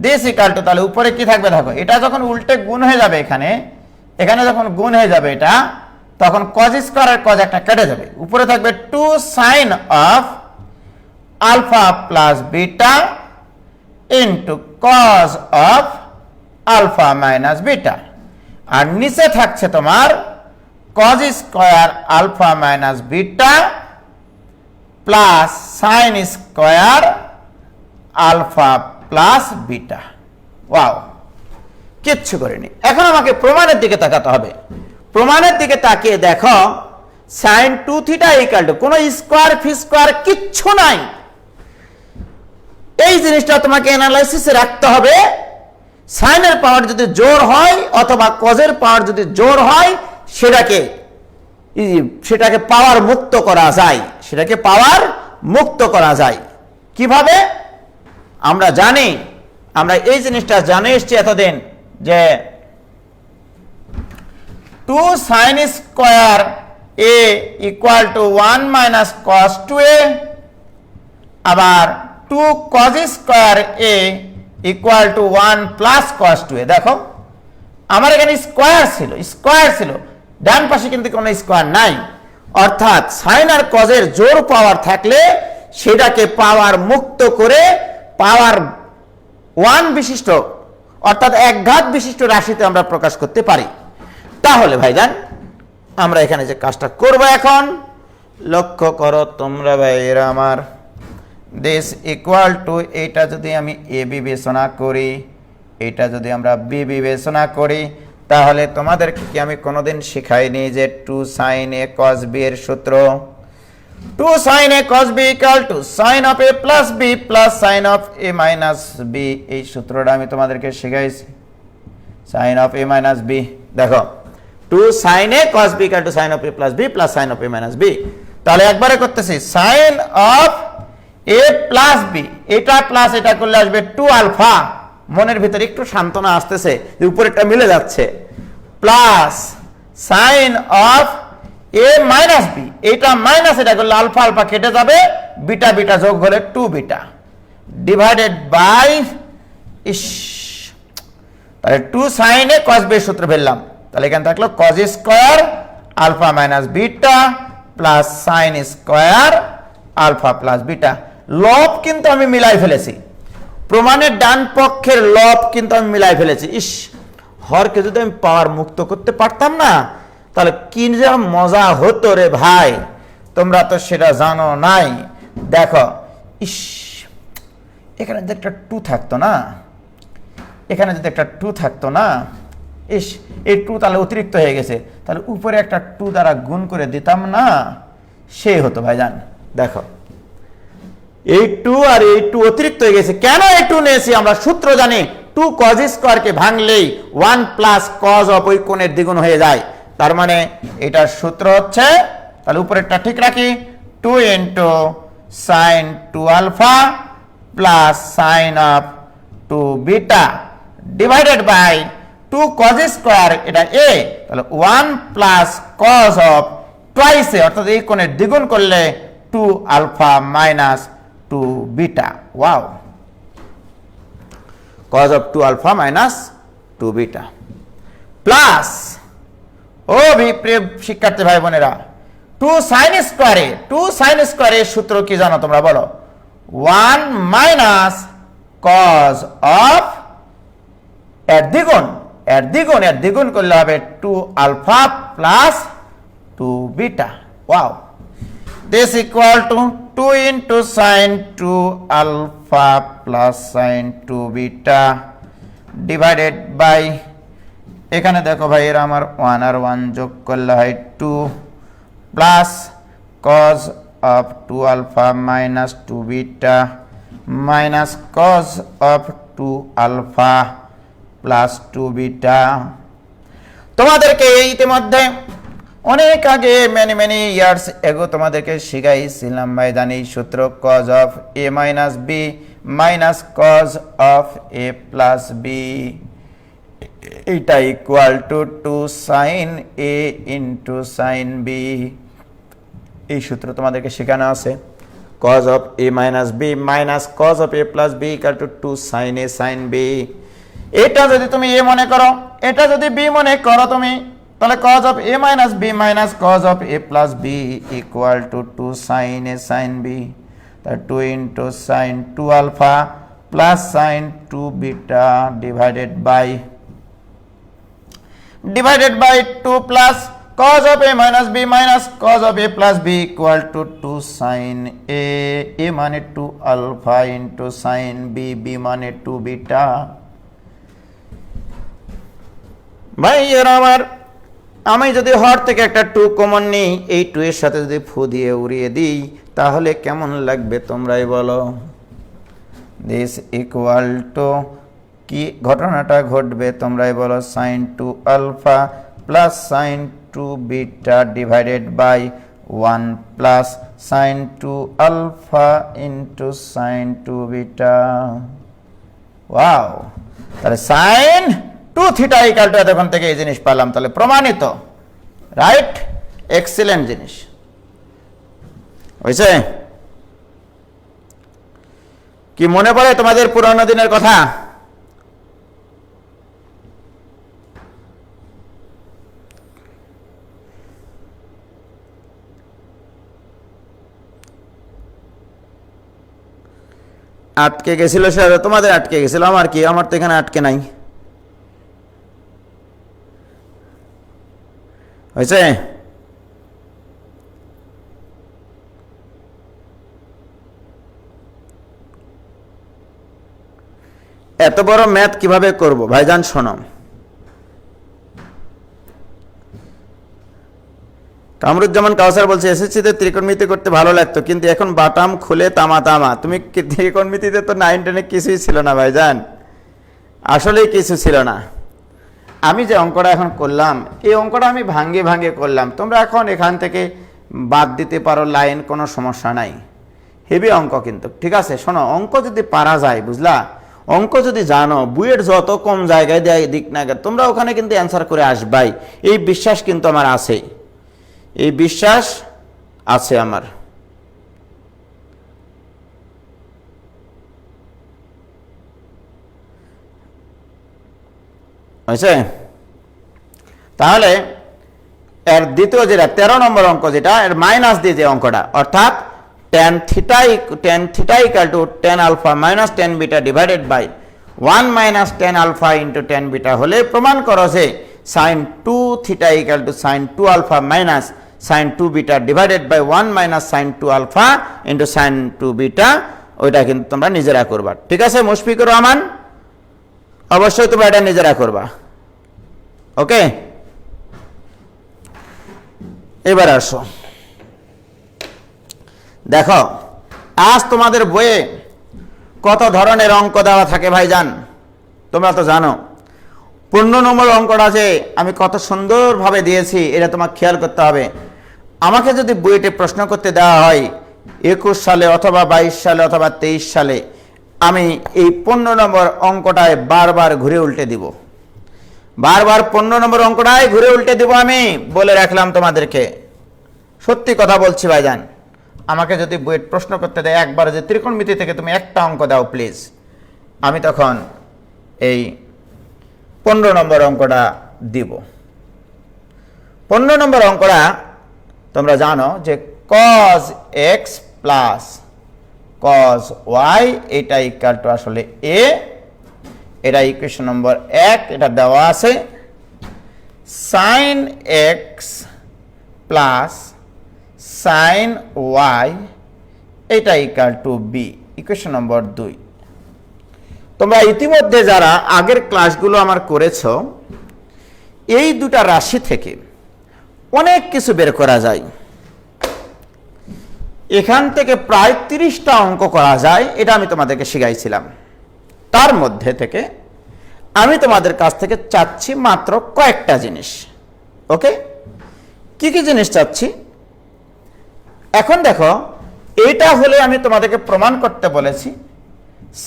Speaker 1: দিস ইকুয়াল টু, তাহলে উপরে কি থাকবে দেখো, এটা যখন উল্টে গুণ হয়ে যাবে, এখানে যখন গুণ হয়ে যাবে এটা, তখন কজ স্কয়ারের কজ একটা কেটে যাবে, উপরে থাকবে 2 sine of alpha plus beta into cos of alpha minus beta, আর নিচে থাকছে তোমার cos square alpha minus beta plus sine square alpha plus beta. Wow, কিচ্ছু করিনি। এখন আমাকে প্রমাণের দিকে তাকাতে হবে। প্রমাণের দিকে তাকিয়ে দেখো, সাইন 2 থিটা ইকুয়াল টু, কোনো স্কয়ার ফি স্কয়ার কিচ্ছু নাই। এই জিনিসটা তোমাকে অ্যানালাইসিসে রাখতে হবে। সাইনের পাওয়ার যদি জোর হয় অথবা কজের পাওয়ার যদি জোর হয়, সেটাকে পাওয়ার মুক্ত করা যায়, সেটাকে পাওয়ার মুক্ত করা যায়। কিভাবে? আমরা জানি, আমরা এই জিনিসটা জানে এসছি এতদিন, যে 2 sine square A equal to 1 minus cos 2a, আবার 2 cause square A equal to 1 plus cos 2a। দেখো আমার এখানে স্কয়ার ছিল, ডান পাশে কিন্তু কোনো স্কয়ার নাই। অর্থাৎ সাইন আর কজের জোর পাওয়ার থাকলে সেটাকে পাওয়ার মুক্ত করে পাওয়ার 1 বিশিষ্ট, অর্থাৎ একঘাত বিশিষ্ট রাশিতে আমরা প্রকাশ করতে পারি। তাহলে ভাইজান আমরা এখানে যে কাজটা করব, এখন লক্ষ্য করো তোমরা ভাইয়েরা আমার, দিস ইকুয়াল টু, এটা যদি আমি এ বিবেচনা করি, এটা যদি আমরা বি বিবেচনা করি, তাহলে তোমাদেরকে কি আমি কোনোদিন শেখাইনি যে 2 সাইন এ কস বি এর সূত্র? 2 sin a cos b equal to sin of a plus b plus sin of a minus b, এই সূত্রটা আমি তোমাদেরকে শেখাইছি। sin of a minus b, দেখো 2 sin a cos b equal to sin of a plus b plus sin of a minus b। তাহলে একবারে করতেছি, sin of a plus b, এটা plus এটা করলে আসবে 2 আলফা, মনের ভিতরে একটু সান্ত্বনা আসতেছে যে উপরেরটা মিলে যাচ্ছে, plus sin of a minus b, এটা মাইনাস এটা করলে আলফা আলফা কেটে যাবে, বিটা বিটা যোগ হলে 2 বিটা ডিভাইডেড বাই, তাহলে 2 সাইন এ কস বি সূত্র ফেললাম। তাহলে এখানে থাকলো cos square alpha minus beta plus sine square alpha plus beta. লব কিন্তু আমি মিলাই ফেলেছি, প্রমাণের ডান পক্ষের লব কিন্তু আমি মিলাই ফেলেছি। হরকে যদি আমি পাওয়ার মুক্ত করতে পারতাম না, তাহলে কি যে মজা হতো রে ভাই, তোমরা তো সেটা জানো নাই। দেখো এখানে যদি একটা 2 থাকতো না, এখানে যদি একটা 2 থাকতো না, এই 2 তাহলে অতিরিক্ত হয়ে গেছে, তাহলে উপরে একটা 2 দ্বারা গুণ করে দিতাম না, সে হতো ভাইজান। দেখো এই 2 আর এই 2 অতিরিক্ত হয়ে গেছে। কেন এই 2 নিয়েছি? আমরা সূত্র জানি 2 cos স্কয়ারকে ভাঙলেই 1 প্লাস cos অফ ওই কোণের দ্বিগুণ হয়ে যায়। তার মানে এটার সূত্র হচ্ছে, তাহলে উপরেরটা ঠিক রাখি, 2 into sine 2 alpha plus sine of 2 beta divided by 2 cos square, এটা a, তাহলে 1 plus cos of twice a, অর্থাৎ এই কোণের দ্বিগুণ করলে 2 alpha minus 2 beta. Wow, cos of 2 alpha minus 2 beta plus, ও প্রিয় শিক্ষার্থী ভাই বোনেরা, 2 sin স্কয়ারের সূত্র কি জানো তোমরা বলো? 1 মাইনাস cos অফ এর দ্বিগুণ করলে হবে 2 alpha plus 2 beta. Wow, this equal to 2 into sin 2 alpha plus sin 2 beta divided by, এখানে দেখো ভাই এরা আমার 1 আর 1 যোগ করলে হয় 2 plus cos of 2 alpha minus 2 beta minus cos of 2 alpha plus 2 beta। তোমাদেরকে ইতিমধ্যে অনেক আগে মেনি ইয়ার্স এগো তোমাদেরকে শিখাইছিলাম ভাই, জানি সূত্র cos of a minus b minus cos of a plus b, এটা equal to 2 sin a into sin b। এই সূত্র তোমাদেরকে শেখানো আছে, cos of a minus b minus cos of a plus b equal to 2 sin a sin b। এটা যদি তুমি a মনে করো, এটা যদি b মনে করো তুমি, তাহলে cos of a minus b minus cos of a plus b equal to 2 sin a sin b, তাহলে 2 into sin 2 alpha plus sin 2 beta divided by 2 plus cos of a minus b minus cos of a plus b equal to 2 sin a মানে 2 alpha into sin b মানে 2 beta। ভাই এরা আমার, আমি যদি হর থেকে একটা 2 কমন নিই, এই 2 এর সাথে যদি ফু দিয়ে উড়িয়ে দিই তাহলে কেমন লাগবে তোমরাই বলো? দিস ইকুয়াল টু, কি ঘটনাটা ঘটবে তোমরাই বলো? sin 2 alpha plus sin 2 beta divided by 1 plus sin 2 alpha into sin 2 beta. Wow, তাহলে sin 2 থিটা ইকুয়াল টু, এতক্ষণ থেকে এই জিনিস পেলাম, তাহলে প্রমাণিত, রাইট? এক্সিলেন্ট জিনিস হয়েছে। কি মনে পড়ে তোমাদের পুরনো দিনের কথা? আটকে গেছিল স্যার, তোমাদের আটকে গেছিল, আমার কি, আমার তো এখানে আটকে নাই। হয়েছে? এত বড় ম্যাথ কিভাবে করব ভাইজান? শোনো, কামরুজ্জামান কাউসার বলছে এসএসসিতে ত্রিকোণমিতি করতে ভালো লাগতো, কিন্তু এখন বাটাম খুলে তামা তামা। তুমি ত্রিকোণমিতিতে তো 9 10-এ কিছুই ছিল না ভাইজান, আসলেই কিছু ছিল না। আমি যে অঙ্কটা এখন করলাম, এই অঙ্কটা আমি ভাঙ্গে করলাম। তোমরা এখন এখান থেকে বাদ দিতে পারো লাইন, কোনো সমস্যা নাই। হেভি অঙ্ক কিন্তু, ঠিক আছে? শোনো, অঙ্ক যদি পারা যায়, বুঝলা, অঙ্ক যদি জানো, বুয়েট যত কম জায়গায় দেয় দিক না, তোমরা ওখানে কিন্তু অ্যান্সার করে আসবাই। এই বিশ্বাস কিন্তু আমার আছে, এই বিশ্বাস আছে আমার। হয়েছে? তাহলে এর দ্বিতীয় যেটা 13 নম্বর অঙ্ক, যেটা এর মাইনাস দিয়ে যে অঙ্কটা, অর্থাৎ tan theta equal to tan alpha minus tan beta divided by 1 minus tan alpha into tan beta হলে প্রমাণ করো যে sin 2 theta equal to sin 2 alpha minus sin 2 beta divided by 1 minus sin 2 alpha into sin 2 beta। ওইটা কিন্তু তোমরা নিজেরা করবা, ঠিক আছে? মুশফিকুর রহমান, অবশ্যই তোমরা এটা নিজেরা করবা, ওকে? এবার আসো, দেখো আজ তোমাদের বইয়ে কত ধরনের অঙ্ক দেওয়া থাকে ভাইজান, তোমরা তো জানো। 15 নম্বর অঙ্কটা যে আমি কত সুন্দরভাবে দিয়েছি এটা তোমাকে খেয়াল করতে হবে। আমাকে যদি বইতে প্রশ্ন করতে দেওয়া হয় 21 সালে অথবা 22 সালে অথবা 23 সালে, আমি এই 15 নম্বর অঙ্কটায় বারবার ঘুরে উল্টে দিব, বারবার 15 নম্বর অঙ্কটায় ঘুরে উল্টে দিব। আমি বলে রাখলাম তোমাদেরকে, সত্যি কথা বলছি ভাইজান। আমাকে যদি বইয়ের প্রশ্ন করতে দেয় একবার যে ত্রিকোণমিতি থেকে তুমি একটা অঙ্ক দাও প্লিজ, আমি তখন এই 15 নম্বর অঙ্কটা দিব। 15 নম্বর অঙ্কটা তোমরা জানো যে cos x plus cos y এটা ইকুয়াল টু আসলে a, এটা ইকুয়েশন নম্বর 1, এটা দেওয়া আছে। sin x plus sin y এটা equal to b, equation number 2। তোমরা ইতিমধ্যে যারা আগের ক্লাসগুলো আমার করেছো, এই দুটা রাশি থেকে অনেক কিছু বের করা যায়। এখান থেকে প্রায় 30টা অঙ্ক করা যায়, এটা আমি তোমাদেরকে শিখাইছিলাম। তার মধ্যে থেকে আমি তোমাদের কাছ থেকে চাচ্ছি মাত্র কয়েকটা জিনিস। ওকে, কি কি জিনিস চাচ্ছি? এখন দেখো, এটা হলে আমি তোমাদেরকে প্রমাণ করতে বলেছি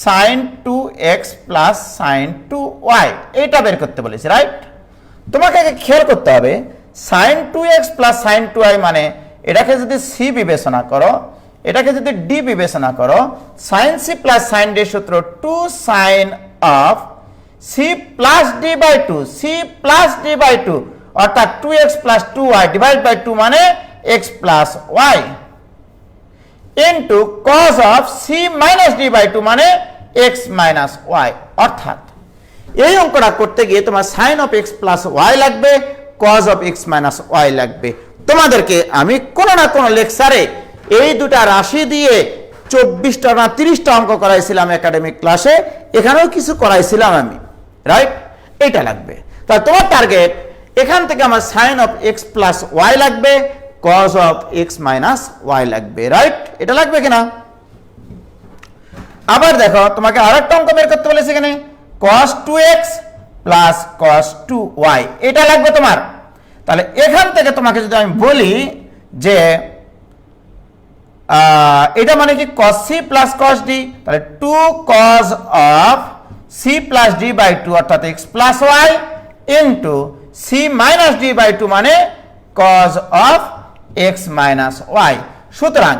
Speaker 1: sin 2x plus sin 2y, এটা বের করতে বলেছি, রাইট? তোমাকে খেয়াল করতে হবে sin 2x plus sin 2y মানে এটাকে যদি c বিবেচনা করো, এটাকে যদি d বিবেচনা করো, sin c plus sin d সূত্র 2 sin of c plus d by 2, c plus d by 2 অর্থাৎ 2x plus 2y divide by 2 মানে x plus y into cos of c minus d by 2 মানে x minus y। অর্থাৎ এই অঙ্কটা করতে গিয়ে তোমার sin of x plus y লাগবে, cos of x minus y লাগবে। তোমাদেরকে আমি কোনো না কোনো লেকচারে এই দুটা রাশি দিয়ে 24টা না 30টা অঙ্ক করাইছিলাম একাডেমিক ক্লাসে, এখানেও কিছু করাইছিলাম আমি, রাইট? এটা লাগবে। তাহলে তোমার টার্গেট এখান থেকে আমার sin of x plus y লাগবে, cos of x minus y লাগবে, রাইট? এটা লাগবে কিনা? আবার দেখো, তোমাকে আরেকটা অঙ্ক বের করতে বলেছে এখানে cos 2x plus cos 2y, এটা লাগবে তোমার। তাহলে এখান থেকে তোমাকে যদি আমি বলি যে এটা মানে কি cos c plus cos d, তাহলে 2 cos of c plus d by 2 অর্থাৎ x plus y into c minus d by 2 মানে cos of x minus y। সুতরাং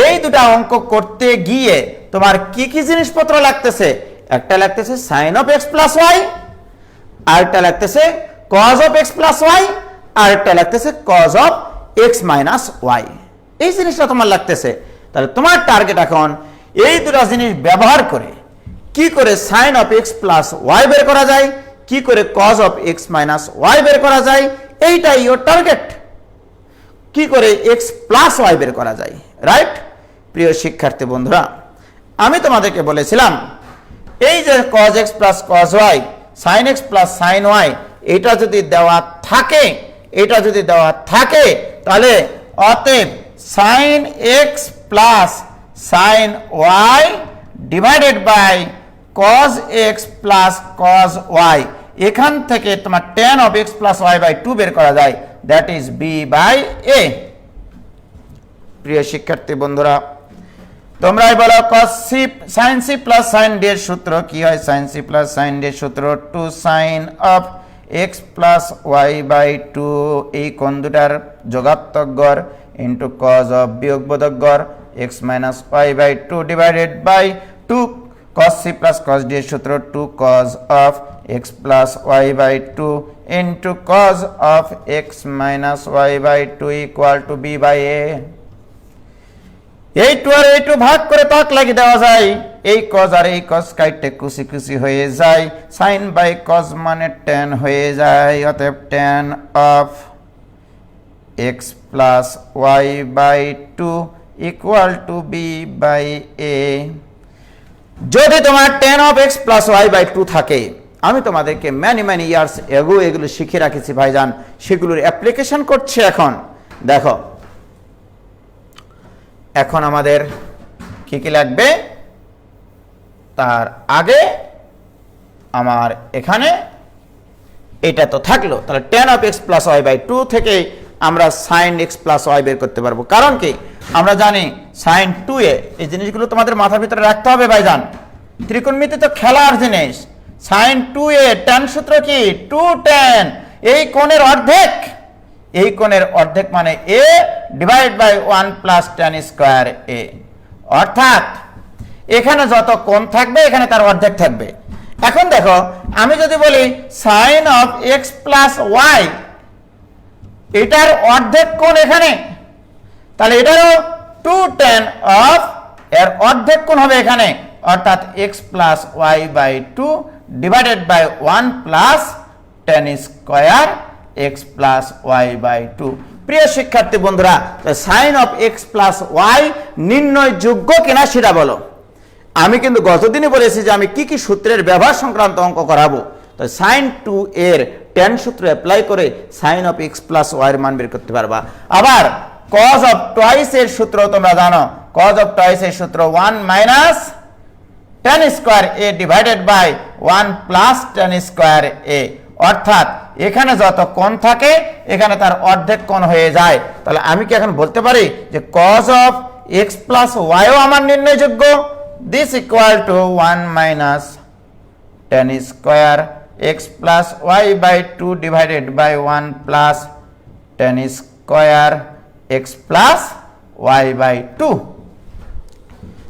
Speaker 1: এই দুটা অঙ্ক করতে গিয়ে তোমার কি কি জিনিসপত্র লাগতেছে? একটা লাগতেছে sin of x plus y, আরেকটা লাগতেছে cos of x plus y, আরেকটা লাগতেছে cos of x minus y। এই জিনিসটা তোমার লাগতেছে। তাহলে তোমার টার্গেট এখন এই দুটো জিনিস ব্যবহার করে কি করে sin of x plus y বের করা যায়, কি করে cos of x minus y বের করা যায়, এইটাই ইওর টার্গেট। কি করে x প্লাস y বের করা যায়, রাইট? প্রিয় শিক্ষার্থী বন্ধুরা, আমি তোমাদেরকে বলেছিলাম এই যে cos x plus cos y, sin x plus sin y, এটা যদি দেওয়া থাকে, এটা যদি দেওয়া থাকে তাহলে অতএব sin x plus sin y divided by cos x plus cos y, এখান থেকে তোমার tan of x plus y by 2 বের করা যায়, that is b by a। প্রিয় শিক্ষার্থী বন্ধুরা, তোমরাই বলো cos c sin c plus sin d এর সূত্র কি হয়? sin c plus sin d এর সূত্র 2 sin of x plus y by 2 এই কোণ দুটার যোগাত্মক গড় ইন্টু cos of বিয়োগবোধক গড় x minus y by 2 divided by 2 cos c plus cos d এর সূত্র 2 cos of x plus y by 2 into cos of x minus y by 2 equal to b by a। এই 2 আর এই 2 ভাগ করে তাক লাগিয়ে দেওয়া যায়, এই cos আর এই cos কাইটে কুচি কুচি হয়ে যায়, sin বাই cos মানে tan হয়ে যায়, অতএব tan of x plus y by 2 equal to b by a। যদি তোমার tan of x plus y by 2 থাকে, আমি তোমাদেরকে ম্যানি ইয়ার্স এগো এগুলো শিখে রাখেছি ভাইজান, সেগুলোর অ্যাপ্লিকেশন করছে এখন। দেখো এখন আমাদের কি কি লাগবে, তার আগে আমার এখানে এটা তো থাকলো, তাহলে tan of x plus y by 2 থেকে আমরা sin x plus y বের করতে পারবো। কারণ কি আমরা জানি sin 2a, এই জিনিসগুলো তোমাদের মাথার ভিতরে রাখতে হবে ভাইজান, ত্রিকোণমিতি তো খেলার জিনিস। sin 2a tan সূত্র কি 2 tan, এই কোণের অর্ধেক, এই কোণের অর্ধেক মানে a divide by 1 plus tan square a, অর্থাৎ এখানে যত কোণ থাকবে এখানে তার অর্ধেক থাকবে। এখন দেখো আমি যদি বলি sin of x plus y, এটার অর্ধেক কোণ এখানে, তাহলে এটারও 2 tan of এর অর্ধেক কোণ হবে এখানে, অর্থাৎ x plus y by 2 divided by 1 plus tan square x plus y by 2। প্রিয় শিক্ষার্থী বন্ধুরা, sin of x plus y নির্ণয়যোগ্য কিনা সেটা বলো। আমি কিন্তু গতদিনই বলেছি যে আমি কি কি সূত্রের ব্যবহার সংক্রান্ত অঙ্ক করাবো। তো sin 2 এর tan সূত্র অ্যাপ্লাই করে sin of x plus y এর মান বের করতে পারবা। আবার cos of twice এর সূত্র তোমরা জানো, cos of twice এর সূত্র 1 minus tan square a divided by 1 plus tan square a, অর্থাৎ এখানে যত কোণ থাকে এখানে তার অর্ধেক কোণ হয়ে যায়। তাহলে আমি কি এখন বলতে পারি যে cos of x plus y ও আমার নির্ণয়যোগ্য? This equal to 1 minus tan square x plus y by 2 divided by 1 plus tan square x plus y by 2।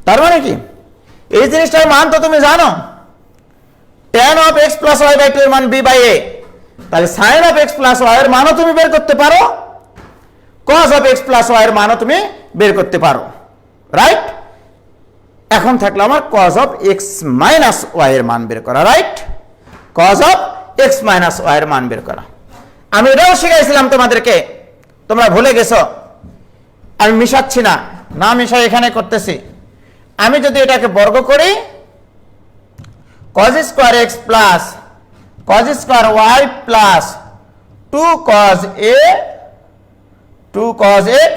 Speaker 1: তার মানে কি এই জিনিসটার মান তো তুমি জানো, tan of x plus y by 2 এর মান b by a, তাহলে sin of x plus y এর মানও তুমি বের করতে পারো, cos of x plus y এর মানও তুমি বের করতে পারো, রাইট? এখন থাকলো আমার cos of x minus y এর মান বের করা, right? cos of x minus y এর মান বের করা। আমি এটাও শিখাইছিলাম তোমাদেরকে, তোমরা ভুলে গেছো। আমি মিশাচ্ছি না, না মিশাই এখানে করতেছি। আমি যদি এটাকে বর্গ করি cos square x plus cos square y plus 2 cos a 2 cos x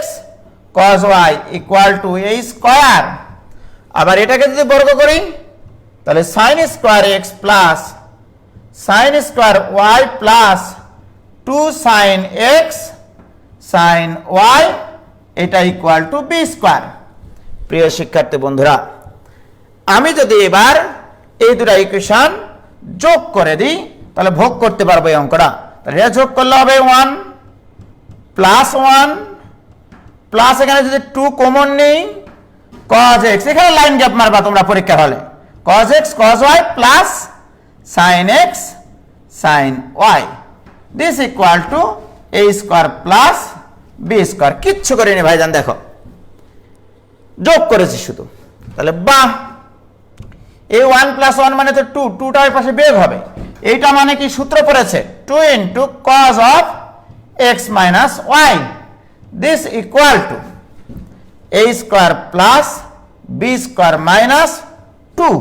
Speaker 1: cos y equal to a square, আবার এটাকে যদি বর্গ করি তাহলে sin square x plus sin square y plus 2 sin x sin y, এটা ইকুয়াল টু b স্কয়ার। প্রিয় শিক্ষার্থী বন্ধুরা, আমি যদি এবার এই দুটো ইকুয়েশন যোগ করে দিই তাহলে ভোগ করতে পারবো এই অঙ্কটা। তাহলে এটা যোগ করলে হবে 1 প্লাস 1 প্লাস এখানে যদি 2 কমন নেই cos x, এখানে লাইন গ্যাপ মারবা তোমরা পরীক্ষা হলে, cos x cos y plus sin x sin y, this equal to a square plus b square. কিচ্ছু করিনি ভাইজান, দেখো যোগ করেছি শুধু। তাহলে বাহ, এই 1 প্লাস 1 মানে তো 2, 2টা ওই পাশে বিয়োগ হবে। এইটা মানে কি সূত্র পড়েছে 2 into cos of x minus y, this equal to a square plus b square minus 2,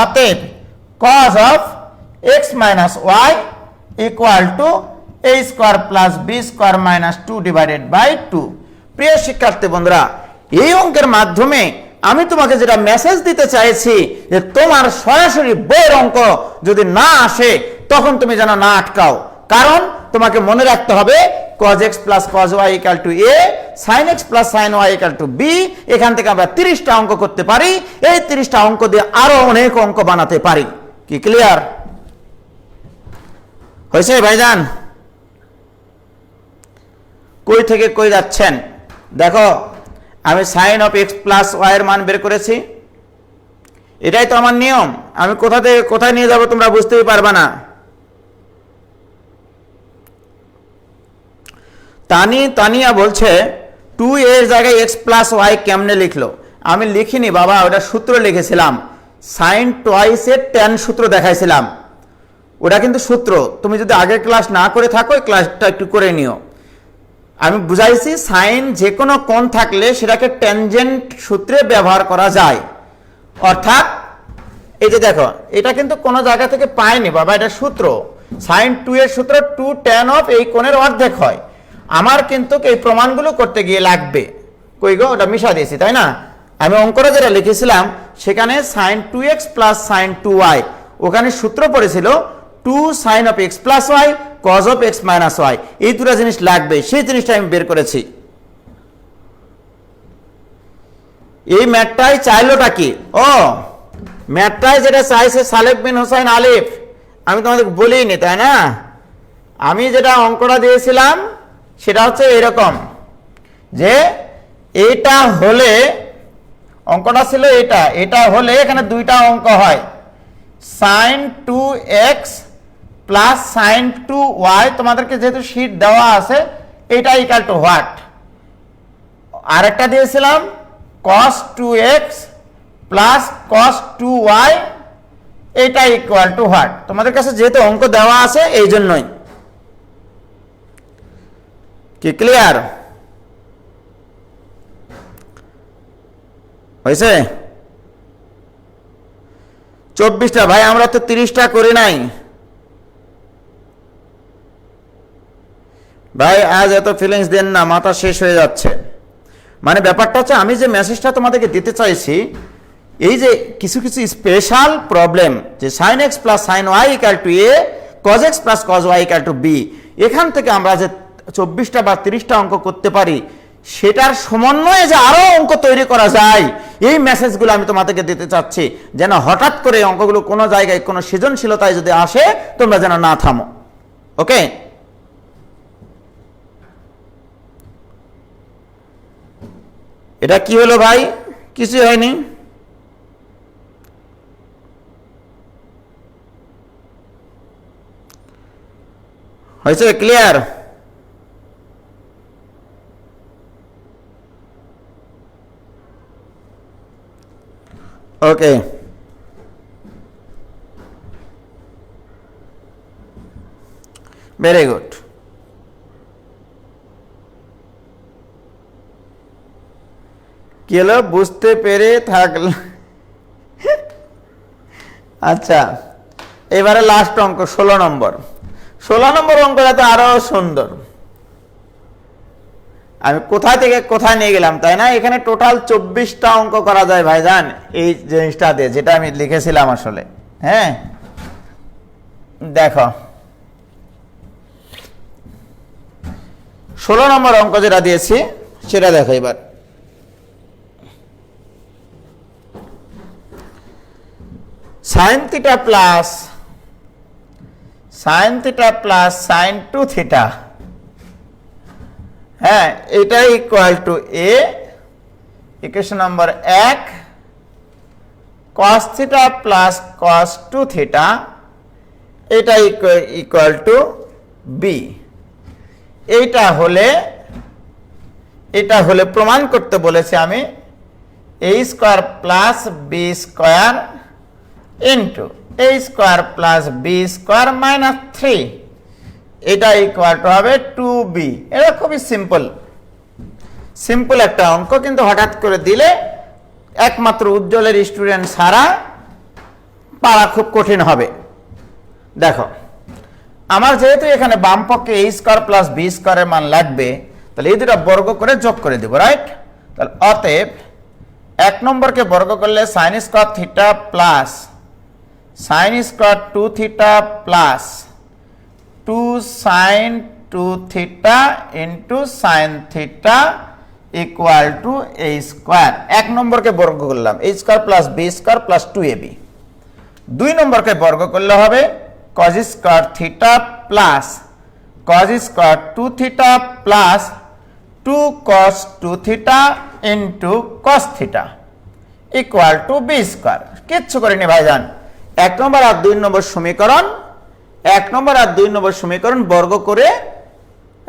Speaker 1: অতএব cos of x minus y equal to a square plus b square minus 2 divided by 2। প্রিয় শিক্ষার্থী বন্ধুরা, এই অঙ্কের মাধ্যমে আমি তোমাকে যেটা মেসেজ দিতে চাইছি যে তোমার সরাসরি বইয়ের অঙ্ক যদি না আসে তখন তুমি যেন না আটকাও, কারণ তোমাকে মনে রাখতে হবে cos x plus cos y equal to a, sin x plus sin y equal to b। এখান থেকে আমরা 30টা অঙ্ক করতে পারি, এই 30টা অঙ্ক দিয়ে আরো অনেক অঙ্ক বানাতে পারি। কি ক্লিয়ার হয়েছে ভাইজান? কই থেকে কই যাচ্ছেন? দেখো আমি sin of x plus y এর মান বের করেছি, এটাই তো আমার নিয়ম। আমি কোথা থেকে কোথায় নিয়ে যাব তোমরা বুঝতেই পারবে না। তানিয়া বলছে 2 এর জায়গায় x plus y কেমনে লিখলো? আমি লিখিনি বাবা, ওটা সূত্র লিখেছিলাম, sin twice এর tan সূত্র দেখাইছিলাম, ওটা কিন্তু সূত্র। তুমি যদি আগের ক্লাস না করে থাকো এই ক্লাসটা একটু করে নিও। আমি বুঝাইছি সাইন যে কোনো কোণ থাকলে সেটাকে ট্যানজেন্ট সূত্রে ব্যবহার করা যায়। অর্থাৎ এই যে দেখো, এটা কিন্তু কোনো জায়গা থেকে পাইনি বাবা, এটা সূত্র। sin 2 এর সূত্র 2 tan অফ এই কোণের অর্ধেক হয়। আমার কিন্তু এই প্রমাণগুলো করতে গিয়ে লাগবে, কই গো, ওটা মিশা দিয়েছি তাই না? আমি অঙ্কটা যেটা লিখেছিলাম সেখানে sin 2x plus sin 2y, ওখানে সূত্র পড়েছিল 2 sin of x plus y cos of x minus y, এই দুটো জিনিস লাগবে, সেই জিনিসটা আমি বের করেছি। এই ম্যাথটাই চাইলোটা কি? ও ম্যাথটাই যেটা চাইছে সালেক বিন হোসাইন আলিফ, আমি তোমাদের বলিনি তাই না? আমি যেটা অঙ্কটা দিয়েছিলাম সেটা হচ্ছে এরকম যে এটা হলে, অঙ্কটা ছিল এটা হলে এখানে দুইটা অঙ্ক হয়, sin 2x plus sin 2y, তোমাদেরকে যেহেতু শীট দেওয়া আছে এটা ইকুয়াল টু হোয়াট, আরেকটা দিয়েছিলাম cos 2x plus cos 2y, এটা ইকুয়াল টু হোয়াট। তোমাদের কাছে যেহেতু অঙ্ক দেওয়া আছে এই জন্যই। কি ক্লিয়ার হয়েছে? 24টা ভাই, আমরা তো 30টা করি নাই ভাই, আজ এত ফিলিংস দেন না, মাথা শেষ হয়ে যাচ্ছে। মানে ব্যাপারটা হচ্ছে আমি যে মেসেজটা তোমাদেরকে দিতে চাইছি, এই যে কিছু কিছু স্পেশাল প্রবলেম, যে sin x plus sin y equal to a, cos x plus cos y equal to b, এখান থেকে আমরা যে 24টা বা 30টা অঙ্ক করতে পারি, সেটার সমন্বয়ে যে আরো অঙ্ক তৈরি করা যায়, এই মেসেজগুলো আমি তোমাদেরকে দিতে চাচ্ছি, যেন হঠাৎ করে অঙ্কগুলো কোনো জায়গায় কোনো সৃজনশীলতায় যদি আসে তোমরা যেন না থামো। ওকে, এটা কি হলো ভাই? কিছুই হয়নি। হয়েছে? ক্লিয়ার? ওকে, ভেরি গুড। কি হলো? বুঝতে পেরে থাকল। আচ্ছা, এবারে লাস্ট অঙ্ক 16 নম্বর। 16 নম্বর অঙ্কটা তো আরো সুন্দর। আমি কোথায় থেকে কোথায় নিয়ে গেলাম তাই না? এখানে টোটাল 24টা অঙ্ক করা যায় ভাইজান এই জিনিসটা দিয়ে, যেটা আমি লিখেছিলাম আসলে। হ্যাঁ দেখো, 16 নম্বর অঙ্ক যেটা দিয়েছি সেটা দেখো এবার। sin theta plus sin 2 theta, হ্যাঁ এটা equal to A, equation number 1, cos theta plus cos 2 theta, এটা ইকুয়াল টু বি। এটা হলে প্রমাণ করতে বলেছি আমি, a square plus B square into a square plus B square minus 3, এটা ইকুয়াল টু হবে 2b। এটা খুবই সিম্পল একটা অঙ্ক, কিন্তু হঠাৎ করে দিলে একমাত্র উজ্জ্বলের স্টুডেন্ট ছাড়া পারা খুব কঠিন হবে। দেখো, আমার যেহেতু এখানে বাম পক্ষে a স্কয়ার প্লাস বি স্কয়ারের মান লাগবে, তাহলে এই দুটো বর্গ করে যোগ করে দেব, রাইট? তাহলে অতএব 1 নম্বরকে বর্গ করলে sin square theta plus sin square 2 theta plus 2 sin 2 theta into sin theta equal to a square. 1 নম্বরকে বর্গ করলাম a square plus B square plus 2ab। 2 নম্বরকে বর্গ করলে হবে cos square theta plus cos square 2 theta plus 2 cos 2 theta into cos theta equal to B square. কিচ্ছু করিনি ভাইজান, 1 নম্বর আর 2 নম্বর সমীকরণ, 1 নম্বর আর 2 নম্বর সমীকরণ বর্গ করে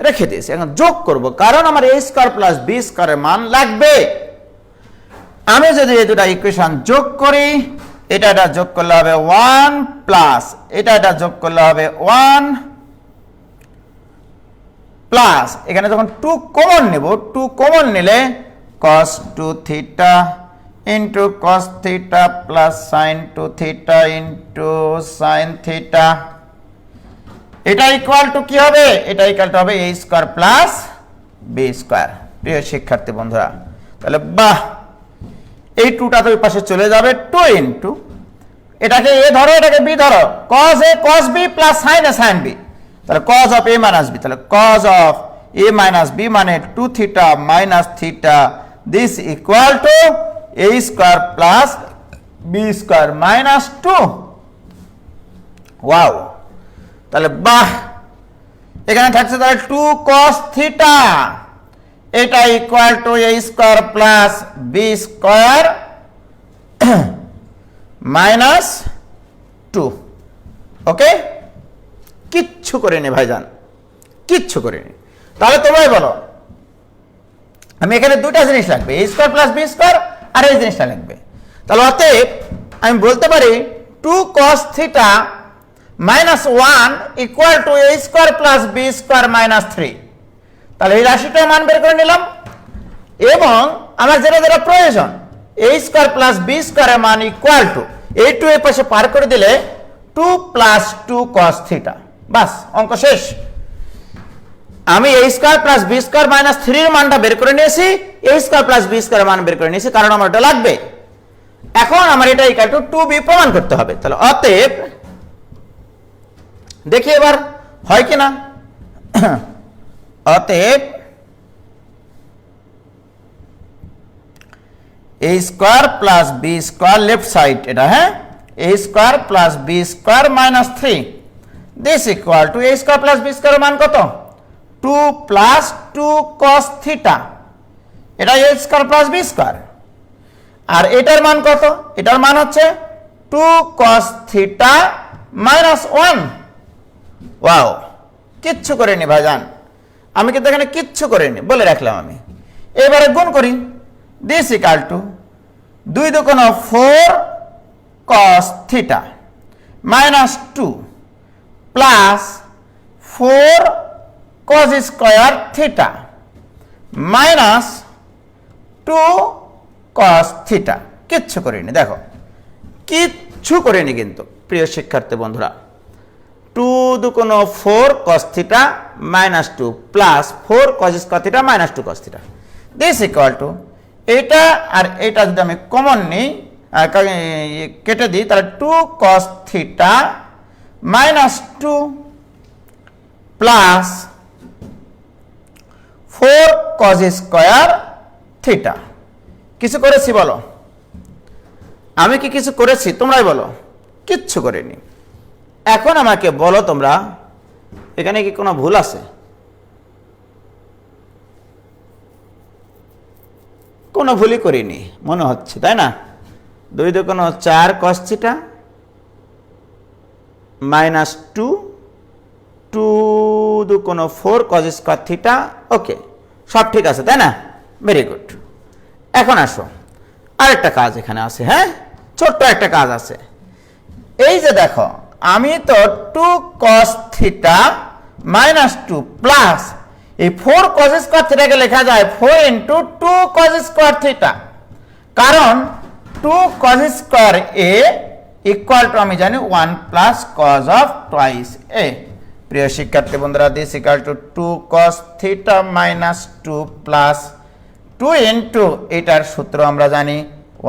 Speaker 1: রেখে দিয়েছি। এখন যোগ করব, কারণ আমার a স্কয়ার প্লাস বি স্কয়ারের মান লাগবে। আমি যদি এই দুটো ইকুয়েশন যোগ করি, এটা যোগ করলে হবে 1 প্লাস এটা যোগ করলে হবে 1 প্লাস, এখানে যখন 2 কমন নেব, 2 কমন নিলে cos 2 theta into cos theta plus sin 2 theta into sin theta, এটা ইকুয়াল টু কি হবে? এটা ইকুয়াল টু হবে a square plus B square. প্রিয় শিক্ষার্থী বন্ধুরা, তাহলে বাহ, এই 2টা তো ওই পাশে চলে যাবে, 2 ইন্টু এটাকে এ ধরো, এটাকে বি ধরো, cos a cos b plus sin a sin b, তাহলে cos of a minus b, তাহলে cos of a minus b মানে 2 theta minus theta, this equal to a square plus b square minus 2। Wow, তাহলে বাহ, এখানে থাকছে তাহলে 2 cos theta, এটা equal to a square plus b square minus 2। ওকে, কিচ্ছু করিনি ভাইজান, কিচ্ছু করিনি। তাহলে তোমরাই বলো, আমি এখানে দুটা জিনিস লাগবে, a square plus b square, আর এই জিনিসটা লাগবে। তাহলে অতএব আমি বলতে পারি 2 cos theta minus 1 equal to a square plus b square minus 3। তাহলে এই রাশিটার মান বের করে নিলাম, এবং আমার যেটা যেটা প্রয়োজন, a স্কয়ার প্লাস b স্কয়ারের মান ইকুয়াল টু এই 2 এর পাশে পার করে দিলে 2 প্লাস 2 cos থিটা, বাস অঙ্ক শেষ। আমি a square plus b square minus 3 এর মানটা বের করে নিয়েছি, a স্কয়ার প্লাস b স্কয়ারের মান বের করে নিয়েছি, কারণ আমার এটা লাগবে। এখন আমার এটা ইকুয়াল টু 2b প্রমাণ করতে হবে। তাহলে অতএব দেখি এবার হয় কিনা। অতএব a square plus b square left side এটা, হ্যাঁ, a square plus b square minus 3, this equal to a square plus b স্কয়ারের মান কত, 2 প্লাস 2 cos থিটা, এটা a square plus b square. আর এটার মান কত, এটার মান হচ্ছে 2 cos থিটা মাইনাস 1। ওয়াও, কিচ্ছু করিনি ভাইজান, আমি কিন্তু এখানে কিচ্ছু করিনি, বলে রাখলাম আমি। এবারে গুণ করি, দিস ইকুয়াল টু 2 দুগুণ 4 cos theta minus 2 plus 4 cos square theta minus 2 cos theta. কিচ্ছু করিনি, দেখো কিচ্ছু করিনি কিন্তু প্রিয় শিক্ষার্থী বন্ধুরা। 2 দুগুণ 4 cos theta minus 2 plus 4 cos square theta minus 2 cos theta, this equal to এটা আর এটা যদি আমি কমন নিই, কেটে দিই, তাহলে 2 cos theta minus 2 plus 4 cos square theta. কিছু করেছি বলো, আমি কি কিছু করেছি, তোমরাই বলো। কিচ্ছু করিনি। এখন আমাকে বলো তোমরা, এখানে কি কোনো ভুল আছে? কোনো ভুলই করিনি মনে হচ্ছে, তাই না? 2 দুগুণ 4 cos থিটা মাইনাস 2, 2 দুগুণ 4 cos স্কয়ার থিটা, ওকে, সব ঠিক আছে, তাই না? Very good. এখন আসো, আরেকটা কাজ এখানে আছে, হ্যাঁ, ছোট্ট একটা কাজ আছে। এই যে দেখো, আমি তো 2 cos থিটা মাইনাস 2 প্লাস এই 4 cos স্কয়ার থিটাকে লেখা যায় 4 ইন্টু 2 cos স্কয়ার থিটা, কারণ 2 cos square A equal to আমি জানি 1 প্লাস cos অফ টুয়াইস এ। প্রিয় শিক্ষার্থী বন্ধুরা, this equal to 2 cos theta minus 2 plus 2 into এটার সূত্র আমরা জানি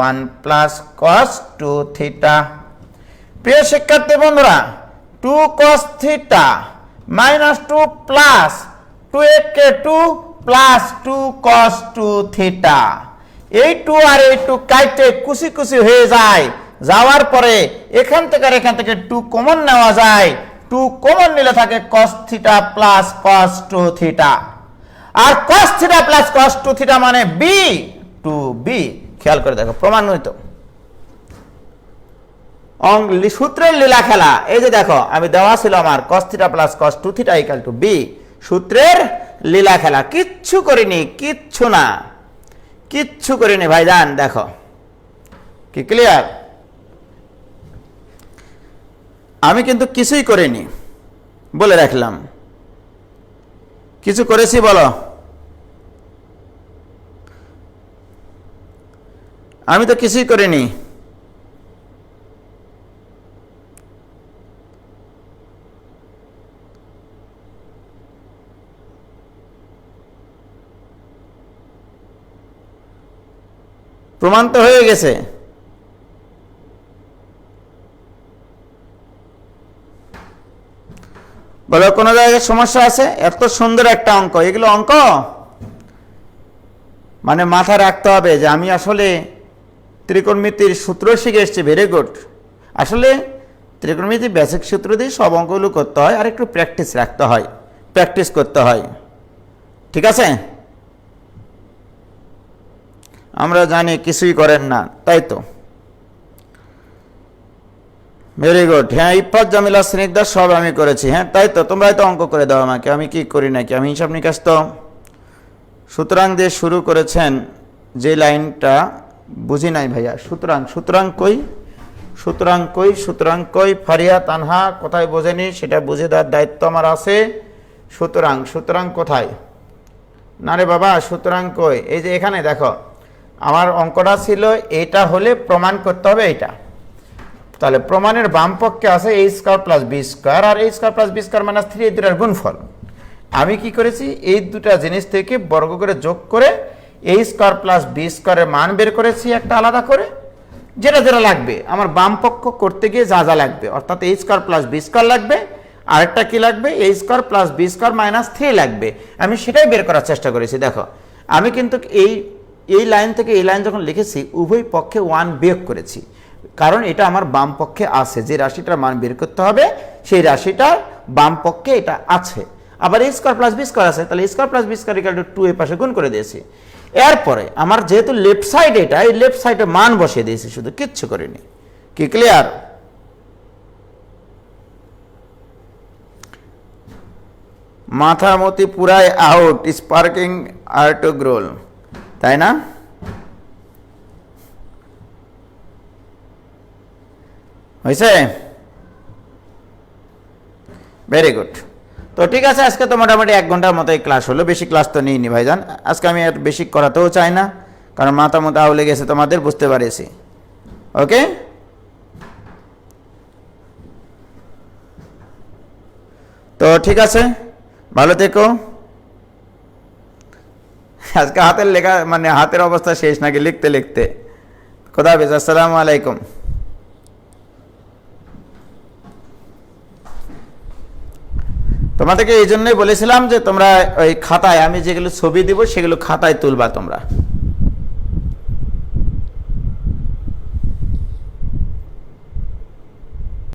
Speaker 1: 1 প্লাস cos 2 থিটা। প্রিয় শিক্ষার্থী বন্ধুরা, 2 cos থিটা মাইনাস 2 প্লাস 2 কে 2 প্লাস 2 cos 2 থিটা, এই 2 আর এই 2 কাটে কুচি কুচি হয়ে যায়, যাওয়ার পরে এখান থেকে 2 কমন নেওয়া যায়, 2 কমন নিলে থাকে cos theta plus cos 2 theta, আর cos theta plus cos 2 theta মানে b, 2b। খেয়াল করে দেখো, প্রমাণিত সূত্রের লীলা খেলা। এই যে দেখো, আমি দেওয়া ছিল আমার cos theta plus cos 2 theta equal to b, সূত্রের লীলা খেলা। কিচ্ছু করিনি, কিচ্ছু না, কিচ্ছু করিনি ভাইজান। দেখো কি ক্লিয়ার? আমি কিন্তু কিছুই করিনি, বলে রাখলাম। কিছু করেছি বলো? আমি তো কিছুই করিনি। প্রমাণ তো হয়ে গেছে। বলো কোনো জায়গায় সমস্যা আছে? এত সুন্দর একটা অঙ্ক, এগুলো অঙ্ক মানে মাথায় রাখতে হবে যে আমি আসলে ত্রিকোণমিতির সূত্র শিখে এসেছি। Very good. আসলে ত্রিকোণমিতির বেসিক সূত্র দিয়ে সব অঙ্কগুলো করতে হয়, আর একটু প্র্যাকটিস রাখতে হয়, প্র্যাকটিস করতে হয়। ঠিক আছে? আমরা জানি কিছুই করেন না, তাই তো? Very good. হ্যাঁ, ইফাত, জামিলা, স্নিগ্ধা সব আমি করেছি। হ্যাঁ তাই তো, তোমরাই তো অঙ্ক করে দাও আমাকে, আমি কি করি নাকি? আমি হিসাব নিকাশ তো। সুতরাং দিয়ে শুরু করেছেন যে লাইনটা বুঝি নাই ভাইয়া। সুতরাং সুতরাং কই, সুতরাং কই, সুতরাং কই, ফারিয়া তানহা কোথায় বোঝেনি সেটা বুঝে দেওয়ার দায়িত্ব আমার আছে। সুতরাং সুতরাং কোথায়? না রে বাবা, সুতরাং কই? এই যে এখানে দেখো, আমার অঙ্কটা ছিল এটা হলে প্রমাণ করতে হবে এইটা। তাহলে প্রমাণের বাম পক্ষে আছে a square plus b square, আর a square plus b square minus 3 এই দুটার গুণফল। আমি কি করেছি, এই দুটা জিনিস থেকে বর্গ করে যোগ করে a স্কয়ার প্লাস b স্কয়ারের মান বের করেছি একটা আলাদা করে, যেটা যেটা লাগবে আমার বাম পক্ষ করতে গিয়ে যা যা লাগবে, অর্থাৎ a square plus b square লাগবে, আরেকটা কি লাগবে, a square plus b square minus 3 লাগবে। আমি সেটাই বের করার চেষ্টা করেছি। দেখো আমি কিন্তু এই লাইন থেকে এই লাইন যখন লিখেছি উভয় পক্ষে 1 বিয়োগ করেছি, কারণ এটা আমার বাম পক্ষে আছে। যে রাশিটার মান বের করতে হবে সেই রাশিটার বাম পক্ষে এটা আছে। আবার a square plus b square আছে, তাহলে a square plus b square equal to 2 এর পাশে গুণ করে দিয়েছি। এরপরে আমার যেহেতু লেফট সাইড এটা, এই লেফট সাইডে মান বসিয়ে দিয়েছি, শুধু কিচ্ছু করিনি। কি ক্লিয়ার? মাথা মতি পুরাই আউট, স্পার্কিং আর টু গ্রোল, তাই না? হয়েছে? Very good. তো ঠিক আছে, আজকে তো মোটামুটি 1 ঘন্টার মতো এই ক্লাস হলো, বেশি ক্লাস তো নিইনি ভাইজান। আজকে আমি আর বেশি করাতেও চাই না, কারণ মাথা মতো আউলে গেছে তোমাদের, বুঝতে পারেছি। ওকে, তো ঠিক আছে, ভালো থেকো। আজকে হাতের লেখা মানে হাতের অবস্থা শেষ নাকি লিখতে লিখতে। খোদা হাফেজ, আসসালামু আলাইকুম। তোমাদেরকে এই জন্যই বলেছিলাম যে তোমরা ওই খাতায় আমি যেগুলো ছবি দিব সেগুলো খাতায় তুলবা তোমরা।